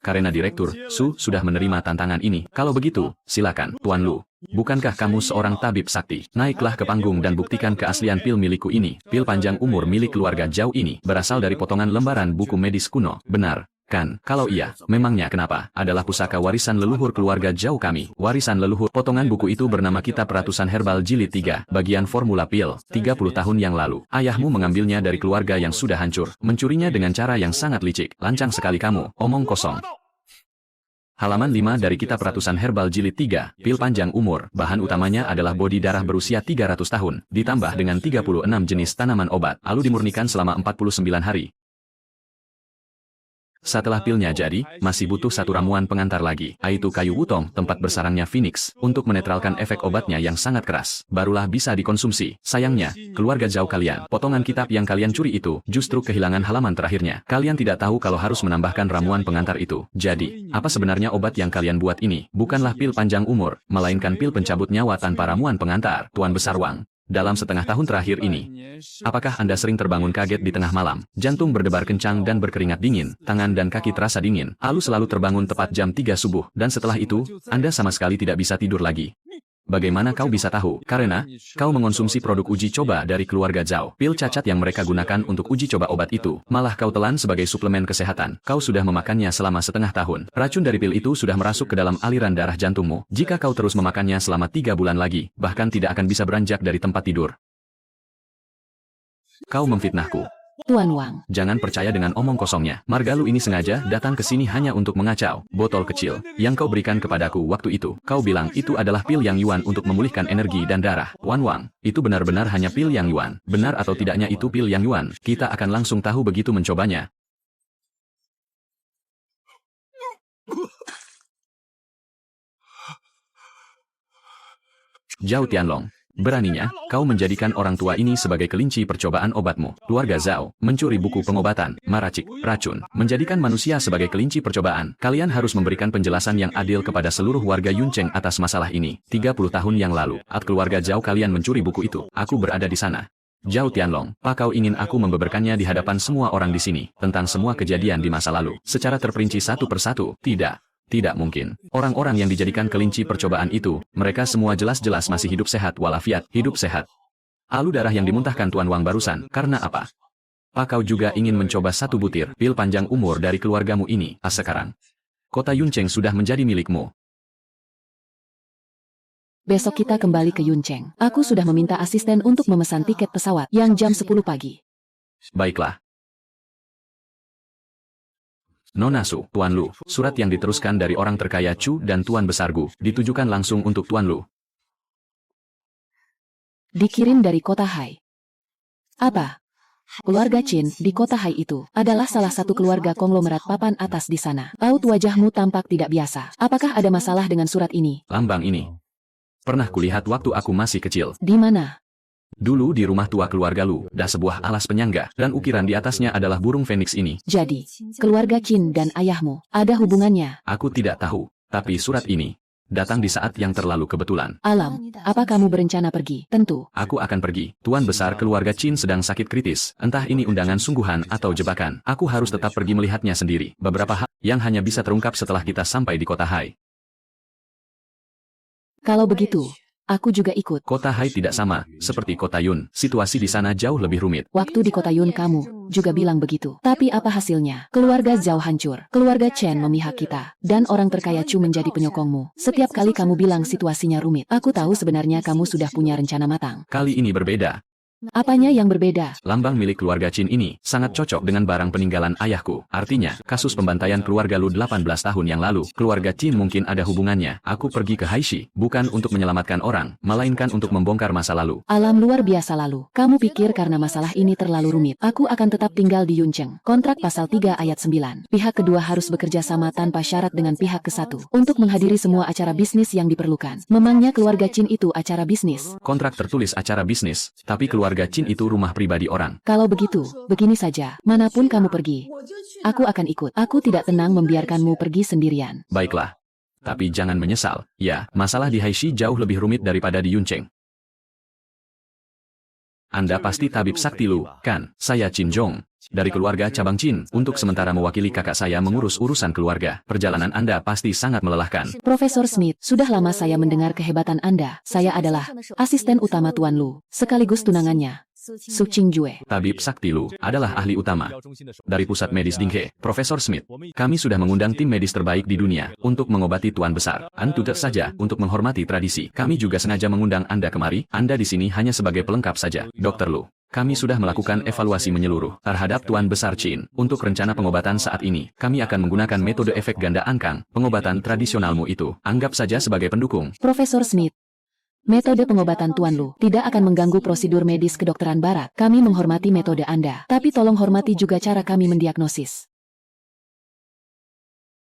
Karena Direktur Su sudah menerima tantangan ini. Kalau begitu, silakan, Tuan Lu. Bukankah kamu seorang tabib sakti? Naiklah ke panggung dan buktikan keaslian pil milikku ini. Pil panjang umur milik keluarga Zhao ini berasal dari potongan lembaran buku medis kuno. Benar, kan? Kalau iya, memangnya kenapa? Adalah pusaka warisan leluhur keluarga Zhao kami. Warisan leluhur. Potongan buku itu bernama Kitab Ratusan Herbal Jilid 3, bagian formula pil. 30 tahun yang lalu, ayahmu mengambilnya dari keluarga yang sudah hancur. Mencurinya dengan cara yang sangat licik. Lancang sekali kamu, omong kosong. Halaman 5 dari Kitab Ratusan Herbal Jilid 3, pil panjang umur. Bahan utamanya adalah bodi darah berusia 300 tahun, ditambah dengan 36 jenis tanaman obat, lalu dimurnikan selama 49 hari. Setelah pilnya jadi, masih butuh satu ramuan pengantar lagi, yaitu kayu wutong, tempat bersarangnya Phoenix, untuk menetralkan efek obatnya yang sangat keras. Barulah bisa dikonsumsi. Sayangnya, keluarga Zhao kalian, potongan kitab yang kalian curi itu, justru kehilangan halaman terakhirnya. Kalian tidak tahu kalau harus menambahkan ramuan pengantar itu. Jadi, apa sebenarnya obat yang kalian buat ini? Bukanlah pil panjang umur, melainkan pil pencabut nyawa tanpa ramuan pengantar, Tuan Besar Wang. Dalam setengah tahun terakhir ini, apakah Anda sering terbangun kaget di tengah malam, jantung berdebar kencang dan berkeringat dingin, tangan dan kaki terasa dingin, lalu selalu terbangun tepat jam 3 subuh, dan setelah itu, Anda sama sekali tidak bisa tidur lagi? Bagaimana kau bisa tahu? Karena kau mengonsumsi produk uji coba dari keluarga Zhao. Pil cacat yang mereka gunakan untuk uji coba obat itu, malah kau telan sebagai suplemen kesehatan. Kau sudah memakannya selama setengah tahun. Racun dari pil itu sudah merasuk ke dalam aliran darah jantungmu. Jika kau terus memakannya selama 3 bulan lagi, bahkan tidak akan bisa beranjak dari tempat tidur. Kau memfitnahku. Tuan Wang, jangan percaya dengan omong kosongnya. Margalu ini sengaja datang ke sini hanya untuk mengacau. Botol kecil yang kau berikan kepadaku waktu itu, kau bilang itu adalah pil Yang Yuan untuk memulihkan energi dan darah. Tuan Wang, itu benar-benar hanya pil Yang Yuan. Benar atau tidaknya itu pil Yang Yuan, kita akan langsung tahu begitu mencobanya. Zhao Tianlong. Beraninya, kau menjadikan orang tua ini sebagai kelinci percobaan obatmu. Keluarga Zhao, mencuri buku pengobatan, meracik, racun, menjadikan manusia sebagai kelinci percobaan. Kalian harus memberikan penjelasan yang adil kepada seluruh warga Yuncheng atas masalah ini. 30 tahun yang lalu, saat keluarga Zhao kalian mencuri buku itu, aku berada di sana. Zhao Tianlong, apa kau ingin aku membeberkannya di hadapan semua orang di sini, tentang semua kejadian di masa lalu, secara terperinci satu persatu? Tidak. Tidak mungkin. Orang-orang yang dijadikan kelinci percobaan itu, mereka semua jelas-jelas masih hidup sehat walafiat, hidup sehat. Alu darah yang dimuntahkan Tuan Wang barusan, karena apa? Kau juga ingin mencoba satu butir pil panjang umur dari keluargamu ini, sekarang. Kota Yuncheng sudah menjadi milikmu. Besok kita kembali ke Yuncheng. Aku sudah meminta asisten untuk memesan tiket pesawat yang jam 10 pagi. Baiklah. Nona Su, Tuan Lu, surat yang diteruskan dari orang terkaya Chu dan Tuan Besar Gu, ditujukan langsung untuk Tuan Lu. Dikirim dari kota Hai. Apa? Keluarga Qin di kota Hai itu adalah salah satu keluarga konglomerat papan atas di sana. Raut wajahmu tampak tidak biasa. Apakah ada masalah dengan surat ini? Lambang ini pernah kulihat waktu aku masih kecil. Di mana? Dulu di rumah tua keluarga Lu, ada sebuah alas penyangga, dan ukiran di atasnya adalah burung feniks ini. Jadi, keluarga Qin dan ayahmu ada hubungannya? Aku tidak tahu, tapi surat ini datang di saat yang terlalu kebetulan. Alam, apa kamu berencana pergi? Tentu. Aku akan pergi. Tuan besar keluarga Qin sedang sakit kritis. Entah ini undangan sungguhan atau jebakan. Aku harus tetap pergi melihatnya sendiri. Beberapa hal yang hanya bisa terungkap setelah kita sampai di kota Hai. Kalau begitu, aku juga ikut. Kota Hai tidak sama seperti kota Yun. Situasi di sana jauh lebih rumit. Waktu di kota Yun kamu juga bilang begitu. Tapi apa hasilnya? Keluarga Zhao hancur. Keluarga Chen memihak kita. Dan orang terkaya Chu menjadi penyokongmu. Setiap kali kamu bilang situasinya rumit, aku tahu sebenarnya kamu sudah punya rencana matang. Kali ini berbeda. Apanya yang berbeda? Lambang milik keluarga Qin ini sangat cocok dengan barang peninggalan ayahku. Artinya, kasus pembantaian keluarga Lu 18 tahun yang lalu, keluarga Qin mungkin ada hubungannya. Aku pergi ke Haishi, bukan untuk menyelamatkan orang, melainkan untuk membongkar masa lalu. Alam luar biasa lalu. Kamu pikir karena masalah ini terlalu rumit, aku akan tetap tinggal di Yuncheng. Kontrak pasal 3 ayat 9. Pihak kedua harus bekerja sama tanpa syarat dengan pihak ke-1 untuk menghadiri semua acara bisnis yang diperlukan. Memangnya keluarga Qin itu acara bisnis? Kontrak tertulis acara bisnis, tapi keluarga Qin itu rumah pribadi orang. Kalau begitu, begini saja. Manapun kamu pergi, aku akan ikut. Aku tidak tenang membiarkanmu pergi sendirian. Baiklah. Tapi jangan menyesal. Ya, masalah di Haishi jauh lebih rumit daripada di Yuncheng. Anda pasti tabib sakti Lu, kan? Saya Qin Zhong. Dari keluarga cabang Qin, untuk sementara mewakili kakak saya mengurus urusan keluarga. Perjalanan Anda pasti sangat melelahkan. Profesor Smith, sudah lama saya mendengar kehebatan Anda. Saya adalah asisten utama Tuan Lu, sekaligus tunangannya, Su Qingjue. Tabib sakti Lu adalah ahli utama. Dari pusat medis Dinghe, Profesor Smith, kami sudah mengundang tim medis terbaik di dunia untuk mengobati Tuan Besar. Tentu saja, untuk menghormati tradisi. Kami juga sengaja mengundang Anda kemari. Anda di sini hanya sebagai pelengkap saja. Dr. Lu. Kami sudah melakukan evaluasi menyeluruh terhadap Tuan Besar Qin. Untuk rencana pengobatan saat ini, kami akan menggunakan metode efek ganda angkang. Pengobatan tradisionalmu itu, anggap saja sebagai pendukung. Profesor Smith, metode pengobatan Tuan Lu tidak akan mengganggu prosedur medis kedokteran barat. Kami menghormati metode Anda, tapi tolong hormati juga cara kami mendiagnosis.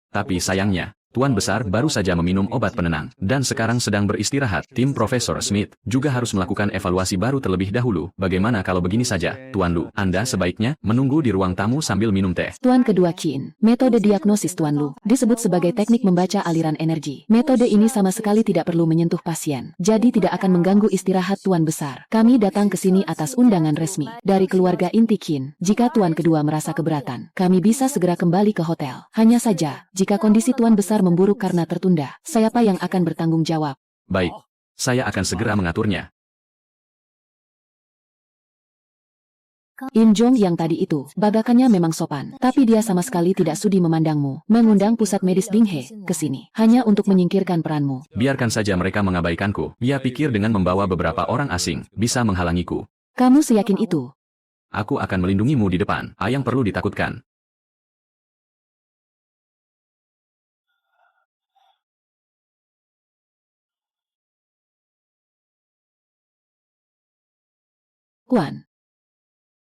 Tapi sayangnya, Tuan Besar baru saja meminum obat penenang, dan sekarang sedang beristirahat. Tim Profesor Smith juga harus melakukan evaluasi baru terlebih dahulu. Bagaimana kalau begini saja, Tuan Lu? Anda sebaiknya menunggu di ruang tamu sambil minum teh. Tuan kedua Qin, metode diagnosis Tuan Lu disebut sebagai teknik membaca aliran energi. Metode ini sama sekali tidak perlu menyentuh pasien, jadi tidak akan mengganggu istirahat Tuan Besar. Kami datang ke sini atas undangan resmi dari keluarga inti Qin. Jika Tuan kedua merasa keberatan, kami bisa segera kembali ke hotel. Hanya saja, jika kondisi Tuan Besar memburuk karena tertunda, siapa yang akan bertanggung jawab? Baik, saya akan segera mengaturnya. Im Jong yang tadi itu, bagakannya memang sopan, tapi dia sama sekali tidak sudi memandangmu. Mengundang pusat medis Dinghe ke sini, hanya untuk menyingkirkan peranmu. Biarkan saja mereka mengabaikanku. Dia pikir dengan membawa beberapa orang asing, bisa menghalangiku. Kamu seyakin itu? Aku akan melindungimu di depan. Yang perlu ditakutkan. Kuan.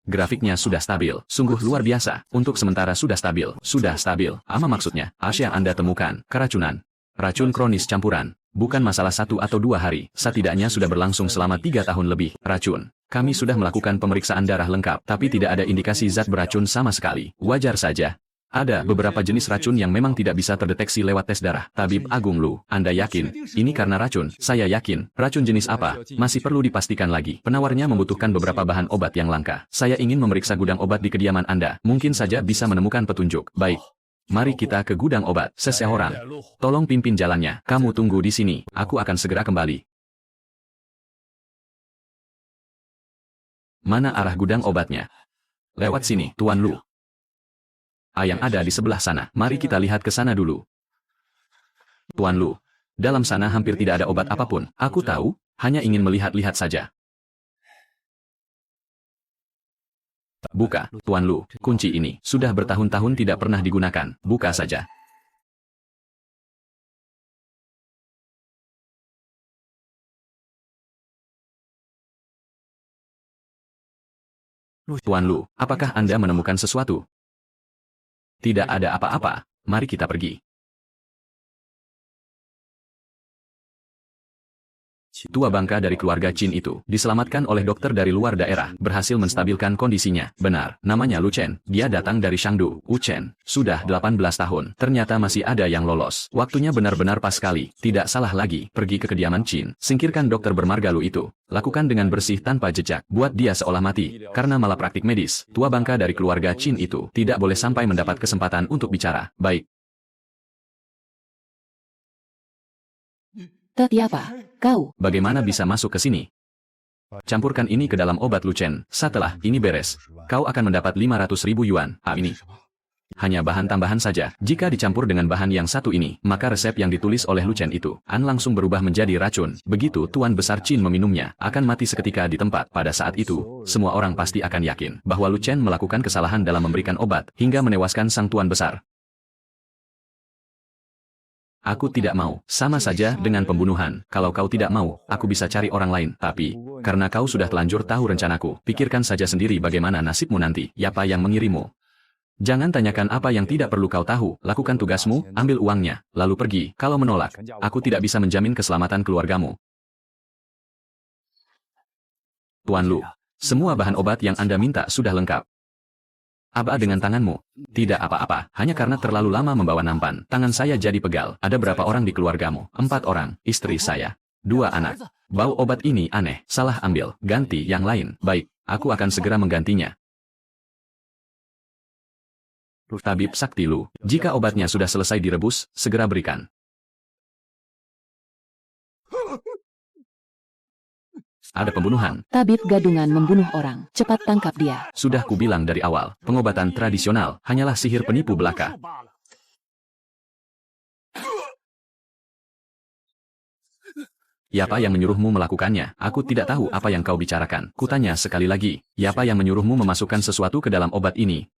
Grafiknya sudah stabil, sungguh luar biasa. Untuk sementara sudah stabil. Apa maksudnya? As yang Anda temukan, keracunan. Racun kronis campuran. Bukan masalah 1 atau 2 hari, setidaknya sudah berlangsung selama 3 tahun lebih. Racun. Kami sudah melakukan pemeriksaan darah lengkap, tapi tidak ada indikasi zat beracun sama sekali. Wajar saja. Ada beberapa jenis racun yang memang tidak bisa terdeteksi lewat tes darah. Tabib Agung Lu, Anda yakin? Ini karena racun? Saya yakin. Racun jenis apa? Masih perlu dipastikan lagi. Penawarnya membutuhkan beberapa bahan obat yang langka. Saya ingin memeriksa gudang obat di kediaman Anda. Mungkin saja bisa menemukan petunjuk. Baik. Mari kita ke gudang obat. Seseorang. Tolong pimpin jalannya. Kamu tunggu di sini. Aku akan segera kembali. Mana arah gudang obatnya? Lewat sini, Tuan Lu. Yang ada di sebelah sana. Mari kita lihat ke sana dulu. Tuan Lu, dalam sana hampir tidak ada obat apapun. Aku tahu, hanya ingin melihat-lihat saja. Buka, Tuan Lu. Kunci ini sudah bertahun-tahun tidak pernah digunakan. Buka saja. Tuan Lu, apakah Anda menemukan sesuatu? Tidak ada apa-apa. Mari kita pergi. Tua bangka dari keluarga Qin itu diselamatkan oleh dokter dari luar daerah, berhasil menstabilkan kondisinya. Benar, namanya Lu Chen. Dia datang dari Shangdu. Wu Chen sudah 18 tahun. Ternyata masih ada yang lolos. Waktunya benar-benar pas sekali. Tidak salah lagi. Pergi ke kediaman Qin. Singkirkan dokter bermarga Lu itu. Lakukan dengan bersih tanpa jejak. Buat dia seolah mati karena malapraktik medis. Tua bangka dari keluarga Qin itu tidak boleh sampai mendapat kesempatan untuk bicara. Baik. Tiapa, kau. Bagaimana bisa masuk ke sini? Campurkan ini ke dalam obat Lu Chen. Setelah ini beres, kau akan mendapat 500.000 yuan. Ini hanya bahan tambahan saja. Jika dicampur dengan bahan yang satu ini, maka resep yang ditulis oleh Lu Chen itu langsung berubah menjadi racun. Begitu Tuan Besar Qin meminumnya, akan mati seketika di tempat. Pada saat itu, semua orang pasti akan yakin bahwa Lu Chen melakukan kesalahan dalam memberikan obat hingga menewaskan sang Tuan Besar. Aku tidak mau, sama saja dengan pembunuhan. Kalau kau tidak mau, aku bisa cari orang lain. Tapi, karena kau sudah telanjur tahu rencanaku, pikirkan saja sendiri bagaimana nasibmu nanti. Siapa yang mengirimu? Jangan tanyakan apa yang tidak perlu kau tahu. Lakukan tugasmu, ambil uangnya, lalu pergi. Kalau menolak, aku tidak bisa menjamin keselamatan keluargamu. Tuan Lu, semua bahan obat yang Anda minta sudah lengkap. Apa dengan tanganmu? Tidak apa-apa, hanya karena terlalu lama membawa nampan. Tangan saya jadi pegal. Ada berapa orang di keluargamu? 4 orang, istri saya, 2 anak. Bau obat ini aneh, salah ambil, ganti yang lain. Baik, aku akan segera menggantinya. Tabib Sakti Lu, jika obatnya sudah selesai direbus, segera berikan. Ada pembunuhan. Tabib gadungan membunuh orang. Cepat tangkap dia. Sudah kubilang dari awal, pengobatan tradisional hanyalah sihir penipu belaka. Siapa yang menyuruhmu melakukannya? Aku tidak tahu apa yang kau bicarakan. Kutanya sekali lagi, siapa yang menyuruhmu memasukkan sesuatu ke dalam obat ini?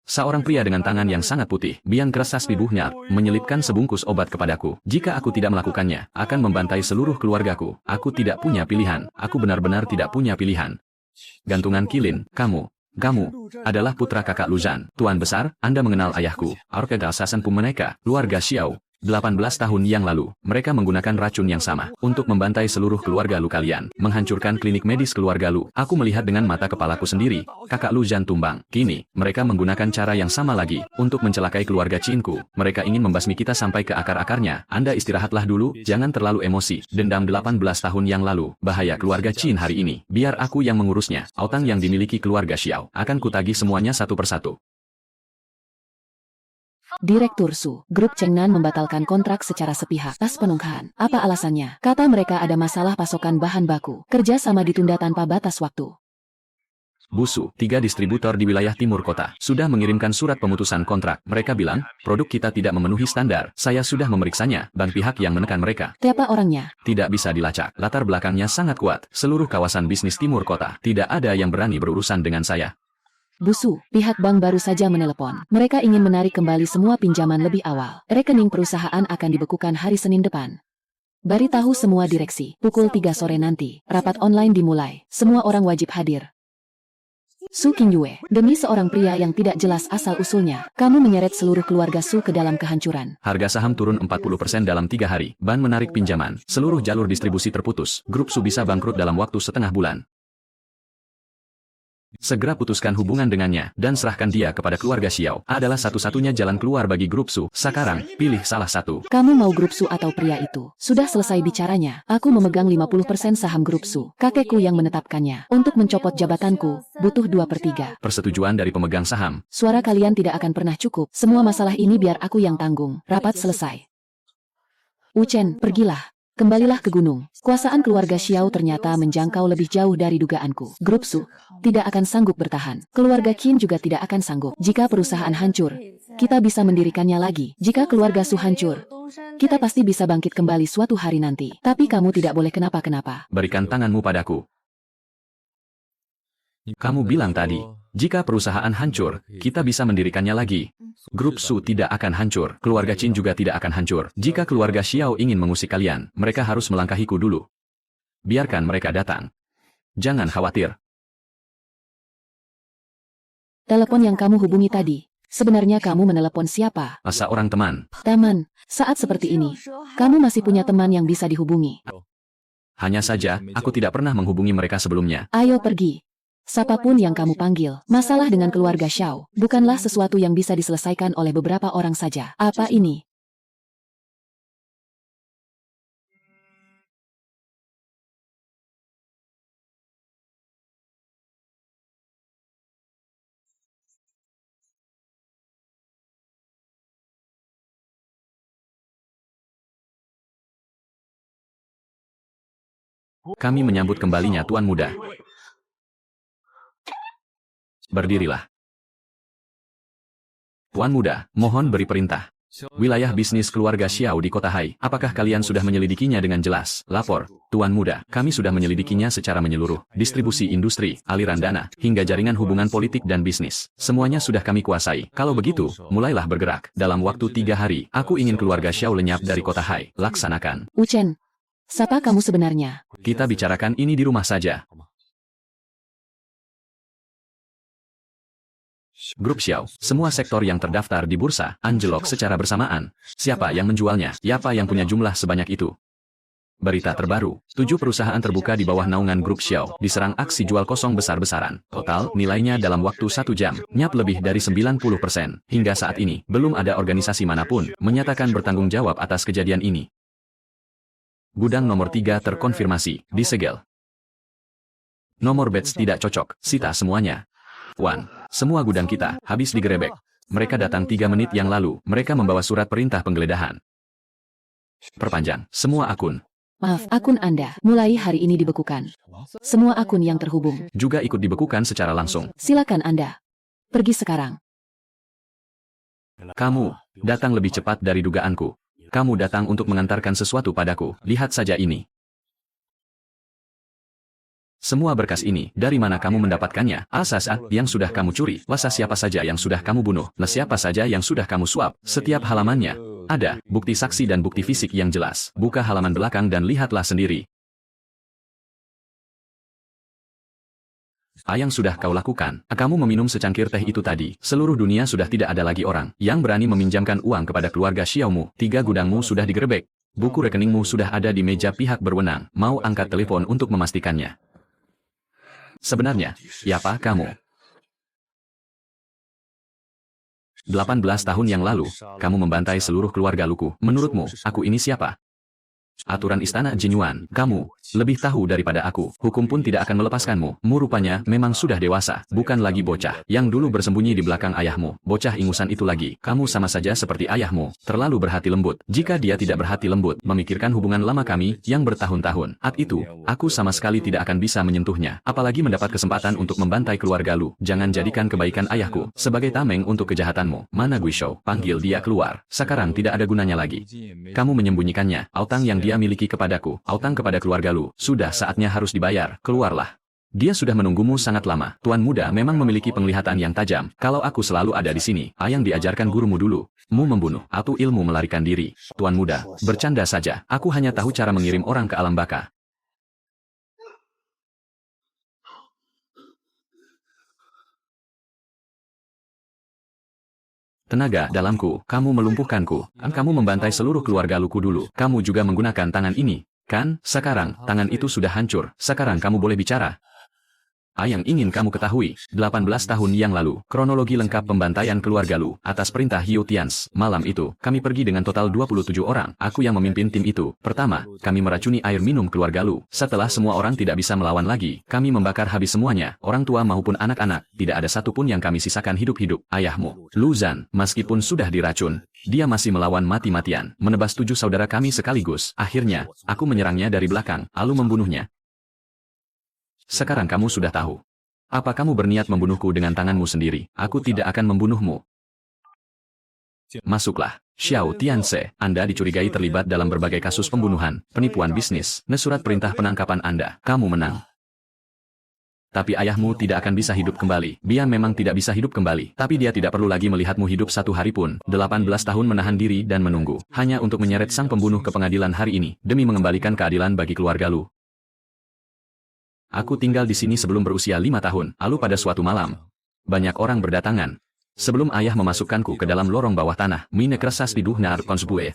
Seorang pria dengan tangan yang sangat putih, biang keras tubuhnya, menyelipkan sebungkus obat kepadaku. Jika aku tidak melakukannya, akan membantai seluruh keluargaku. Aku tidak punya pilihan. Aku benar-benar tidak punya pilihan. Gantungan kilin, kamu adalah putra kakak Luzan. Tuan Besar, Anda mengenal ayahku. Arkadasasan Pumeneka, keluarga Xiao. 18 tahun yang lalu, mereka menggunakan racun yang sama untuk membantai seluruh keluarga Lu kalian, menghancurkan klinik medis keluarga Lu. Aku melihat dengan mata kepalaku sendiri, kakak Lu Zhan tumbang. Kini, mereka menggunakan cara yang sama lagi untuk mencelakai keluarga Qinku. Mereka ingin membasmi kita sampai ke akar-akarnya. Anda istirahatlah dulu, jangan terlalu emosi. Dendam 18 tahun yang lalu, bahaya keluarga Qin hari ini. Biar aku yang mengurusnya. Utang yang dimiliki keluarga Xiao akan kutagih semuanya satu persatu. Direktur Su, grup Chengnan membatalkan kontrak secara sepihak. Tas penunggahan. Apa alasannya? Kata mereka ada masalah pasokan bahan baku. Kerja sama ditunda tanpa batas waktu. Busu, 3 distributor di wilayah timur kota, sudah mengirimkan surat pemutusan kontrak. Mereka bilang, produk kita tidak memenuhi standar. Saya sudah memeriksanya, dan pihak yang menekan mereka. Siapa orangnya? Tidak bisa dilacak. Latar belakangnya sangat kuat. Seluruh kawasan bisnis timur kota, tidak ada yang berani berurusan dengan saya. Busu, pihak bank baru saja menelepon. Mereka ingin menarik kembali semua pinjaman lebih awal. Rekening perusahaan akan dibekukan hari Senin depan. Beritahu semua direksi, pukul 3 sore nanti, rapat online dimulai. Semua orang wajib hadir. Su Qingyue, demi seorang pria yang tidak jelas asal-usulnya, kamu menyeret seluruh keluarga Su ke dalam kehancuran. Harga saham turun 40% dalam 3 hari. Ban menarik pinjaman. Seluruh jalur distribusi terputus. Grup Su bisa bangkrut dalam waktu setengah bulan. Segera putuskan hubungan dengannya dan serahkan dia kepada keluarga Xiao. Adalah satu-satunya jalan keluar bagi grup Su. Sekarang, pilih salah satu. Kamu mau grup Su atau pria itu? Sudah selesai bicaranya. Aku memegang 50% saham grup Su. Kakekku yang menetapkannya. Untuk mencopot jabatanku, butuh 2/3. Persetujuan dari pemegang saham. Suara kalian tidak akan pernah cukup. Semua masalah ini biar aku yang tanggung. Rapat selesai. Chen, pergilah. Kembalilah ke gunung. Kuasaan keluarga Xiao ternyata menjangkau lebih jauh dari dugaanku. Grup Su tidak akan sanggup bertahan. Keluarga Qin juga tidak akan sanggup. Jika perusahaan hancur, kita bisa mendirikannya lagi. Jika keluarga Su hancur, kita pasti bisa bangkit kembali suatu hari nanti. Tapi kamu tidak boleh kenapa-kenapa. Berikan tanganmu padaku. Kamu bilang tadi, jika perusahaan hancur, kita bisa mendirikannya lagi. Grup Su tidak akan hancur, keluarga Qin juga tidak akan hancur. Jika keluarga Xiao ingin mengusik kalian, mereka harus melangkahiku dulu. Biarkan mereka datang. Jangan khawatir. Telepon yang kamu hubungi tadi, sebenarnya kamu menelepon siapa? Seorang teman. Teman, saat seperti ini, kamu masih punya teman yang bisa dihubungi. Hanya saja, aku tidak pernah menghubungi mereka sebelumnya. Ayo pergi. Siapapun yang kamu panggil, masalah dengan keluarga Xiao bukanlah sesuatu yang bisa diselesaikan oleh beberapa orang saja. Apa ini? Kami menyambut kembalinya Tuan Muda. Berdirilah. Tuan Muda, mohon beri perintah. Wilayah bisnis keluarga Xiao di kota Hai, apakah kalian sudah menyelidikinya dengan jelas? Lapor, Tuan Muda, kami sudah menyelidikinya secara menyeluruh. Distribusi industri, aliran dana, hingga jaringan hubungan politik dan bisnis. Semuanya sudah kami kuasai. Kalau begitu, mulailah bergerak. Dalam waktu 3 hari, aku ingin keluarga Xiao lenyap dari kota Hai. Laksanakan. Chen, siapa kamu sebenarnya? Kita bicarakan ini di rumah saja. Grup Xiao, semua sektor yang terdaftar di bursa, anjlok secara bersamaan. Siapa yang menjualnya? Siapa yang punya jumlah sebanyak itu? Berita terbaru, 7 perusahaan terbuka di bawah naungan Grup Xiao, diserang aksi jual kosong besar-besaran. Total, nilainya dalam waktu 1 jam, nyap lebih dari 90%. Hingga saat ini, belum ada organisasi manapun menyatakan bertanggung jawab atas kejadian ini. Gudang nomor 3 terkonfirmasi, disegel. Nomor batch tidak cocok, sita semuanya. Wan, semua gudang kita habis digerebek. Mereka datang 3 menit yang lalu. Mereka membawa surat perintah penggeledahan. Perpanjang semua akun. Maaf, akun Anda mulai hari ini dibekukan. Semua akun yang terhubung Juga ikut dibekukan secara langsung. silakan Anda pergi sekarang. Kamu datang lebih cepat dari dugaanku. Kamu datang untuk mengantarkan sesuatu padaku. Lihat saja ini. Semua berkas ini, dari mana kamu mendapatkannya? Asas yang sudah kamu curi, wasa siapa saja yang sudah kamu bunuh, siapa saja yang sudah kamu suap. Setiap halamannya ada bukti saksi dan bukti fisik yang jelas. Buka halaman belakang dan lihatlah sendiri. Yang sudah kau lakukan, kamu meminum secangkir teh itu tadi. Seluruh dunia sudah tidak ada lagi orang yang berani meminjamkan uang kepada keluarga Xiaomu. 3 gudangmu sudah digerebek. Buku rekeningmu sudah ada di meja pihak berwenang. Mau angkat telepon untuk memastikannya. Sebenarnya, siapa kamu? 18 tahun yang lalu, kamu membantai seluruh keluarga Luku. Menurutmu, aku ini siapa? Aturan istana Jinyuan, kamu lebih tahu daripada aku. Hukum pun tidak akan melepaskanmu. Rupanya memang sudah dewasa, bukan lagi bocah yang dulu bersembunyi di belakang ayahmu. Bocah ingusan itu lagi. Kamu sama saja seperti ayahmu, terlalu berhati lembut. Jika dia tidak berhati lembut, memikirkan hubungan lama kami yang bertahun-tahun. Saat itu, aku sama sekali tidak akan bisa menyentuhnya. Apalagi mendapat kesempatan untuk membantai keluarga Lu. Jangan jadikan kebaikan ayahku sebagai tameng untuk kejahatanmu. Mana Guishou? Panggil dia keluar. Sekarang tidak ada gunanya lagi. Kamu menyembunyikannya. Autang yang dia miliki kepadaku, autang kepada keluarga Lu, sudah saatnya harus dibayar. Keluarlah. Dia sudah menunggumu sangat lama. Tuan Muda memang memiliki penglihatan yang tajam. Kalau aku selalu ada di sini, yang diajarkan gurumu dulu. Mu membunuh, atau ilmu melarikan diri. Tuan Muda, bercanda saja. Aku hanya tahu cara mengirim orang ke alam baka. Tenaga dalamku, kamu melumpuhkanku. Kamu membantai seluruh keluarga Luku dulu. Kamu juga menggunakan tangan ini, kan? Sekarang, tangan itu sudah hancur. Sekarang kamu boleh bicara. Yang ingin kamu ketahui, 18 tahun yang lalu, kronologi lengkap pembantaian keluarga Lu, atas perintah Hiu Tians. Malam itu, kami pergi dengan total 27 orang. Aku yang memimpin tim itu. Pertama, kami meracuni air minum keluarga Lu. Setelah semua orang tidak bisa melawan lagi, kami membakar habis semuanya, orang tua maupun anak-anak. Tidak ada satupun yang kami sisakan hidup-hidup. Ayahmu, Lu Zan, meskipun sudah diracun, dia masih melawan mati-matian, menebas 7 saudara kami sekaligus. Akhirnya, aku menyerangnya dari belakang, lalu membunuhnya. Sekarang kamu sudah tahu. Apa kamu berniat membunuhku dengan tanganmu sendiri? Aku tidak akan membunuhmu. Masuklah. Xiao Tianse, Anda dicurigai terlibat dalam berbagai kasus pembunuhan, penipuan bisnis, surat perintah penangkapan Anda. Kamu menang. Tapi ayahmu tidak akan bisa hidup kembali. Bian memang tidak bisa hidup kembali. Tapi dia tidak perlu lagi melihatmu hidup 1 hari pun. 18 tahun menahan diri dan menunggu. Hanya untuk menyeret sang pembunuh ke pengadilan hari ini, demi mengembalikan keadilan bagi keluarga Lu. Aku tinggal di sini sebelum berusia 5 tahun, lalu pada suatu malam, banyak orang berdatangan. Sebelum ayah memasukkanku ke dalam lorong bawah tanah, mine keresas di duhnar konsbue.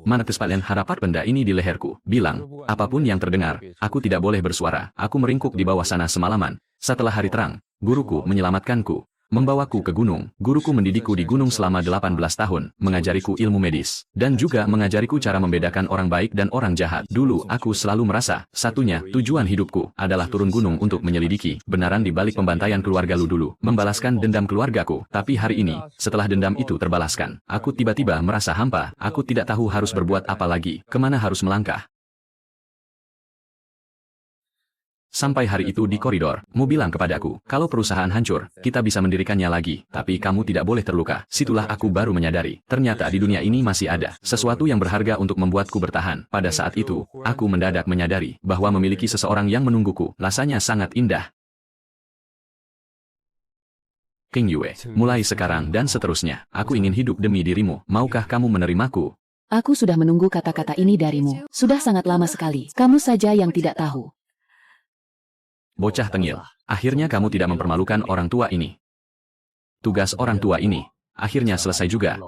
Mana kesempatan harapan benda ini di leherku, bilang, apapun yang terdengar, aku tidak boleh bersuara. Aku meringkuk di bawah sana semalaman. Setelah hari terang, guruku menyelamatkanku. Membawaku ke gunung, guruku mendidikku di gunung selama 18 tahun, mengajariku ilmu medis, dan juga mengajariku cara membedakan orang baik dan orang jahat. Dulu aku selalu merasa, satunya tujuan hidupku adalah turun gunung untuk menyelidiki benaran di balik pembantaian keluarga Lu dulu, membalaskan dendam keluargaku. Tapi hari ini, setelah dendam itu terbalaskan, aku tiba-tiba merasa hampa, aku tidak tahu harus berbuat apa lagi, kemana harus melangkah. Sampai hari itu di koridor, Mu bilang kepadaku, kalau perusahaan hancur, kita bisa mendirikannya lagi, tapi kamu tidak boleh terluka. Situlah aku baru menyadari, ternyata di dunia ini masih ada sesuatu yang berharga untuk membuatku bertahan. Pada saat itu, aku mendadak menyadari bahwa memiliki seseorang yang menungguku, rasanya sangat indah. King Yue, mulai sekarang dan seterusnya, aku ingin hidup demi dirimu. Maukah kamu menerimaku? Aku sudah menunggu kata-kata ini darimu. Sudah sangat lama sekali. Kamu saja yang tidak tahu. Bocah tengil, akhirnya kamu tidak mempermalukan orang tua ini. Tugas orang tua ini, akhirnya selesai juga.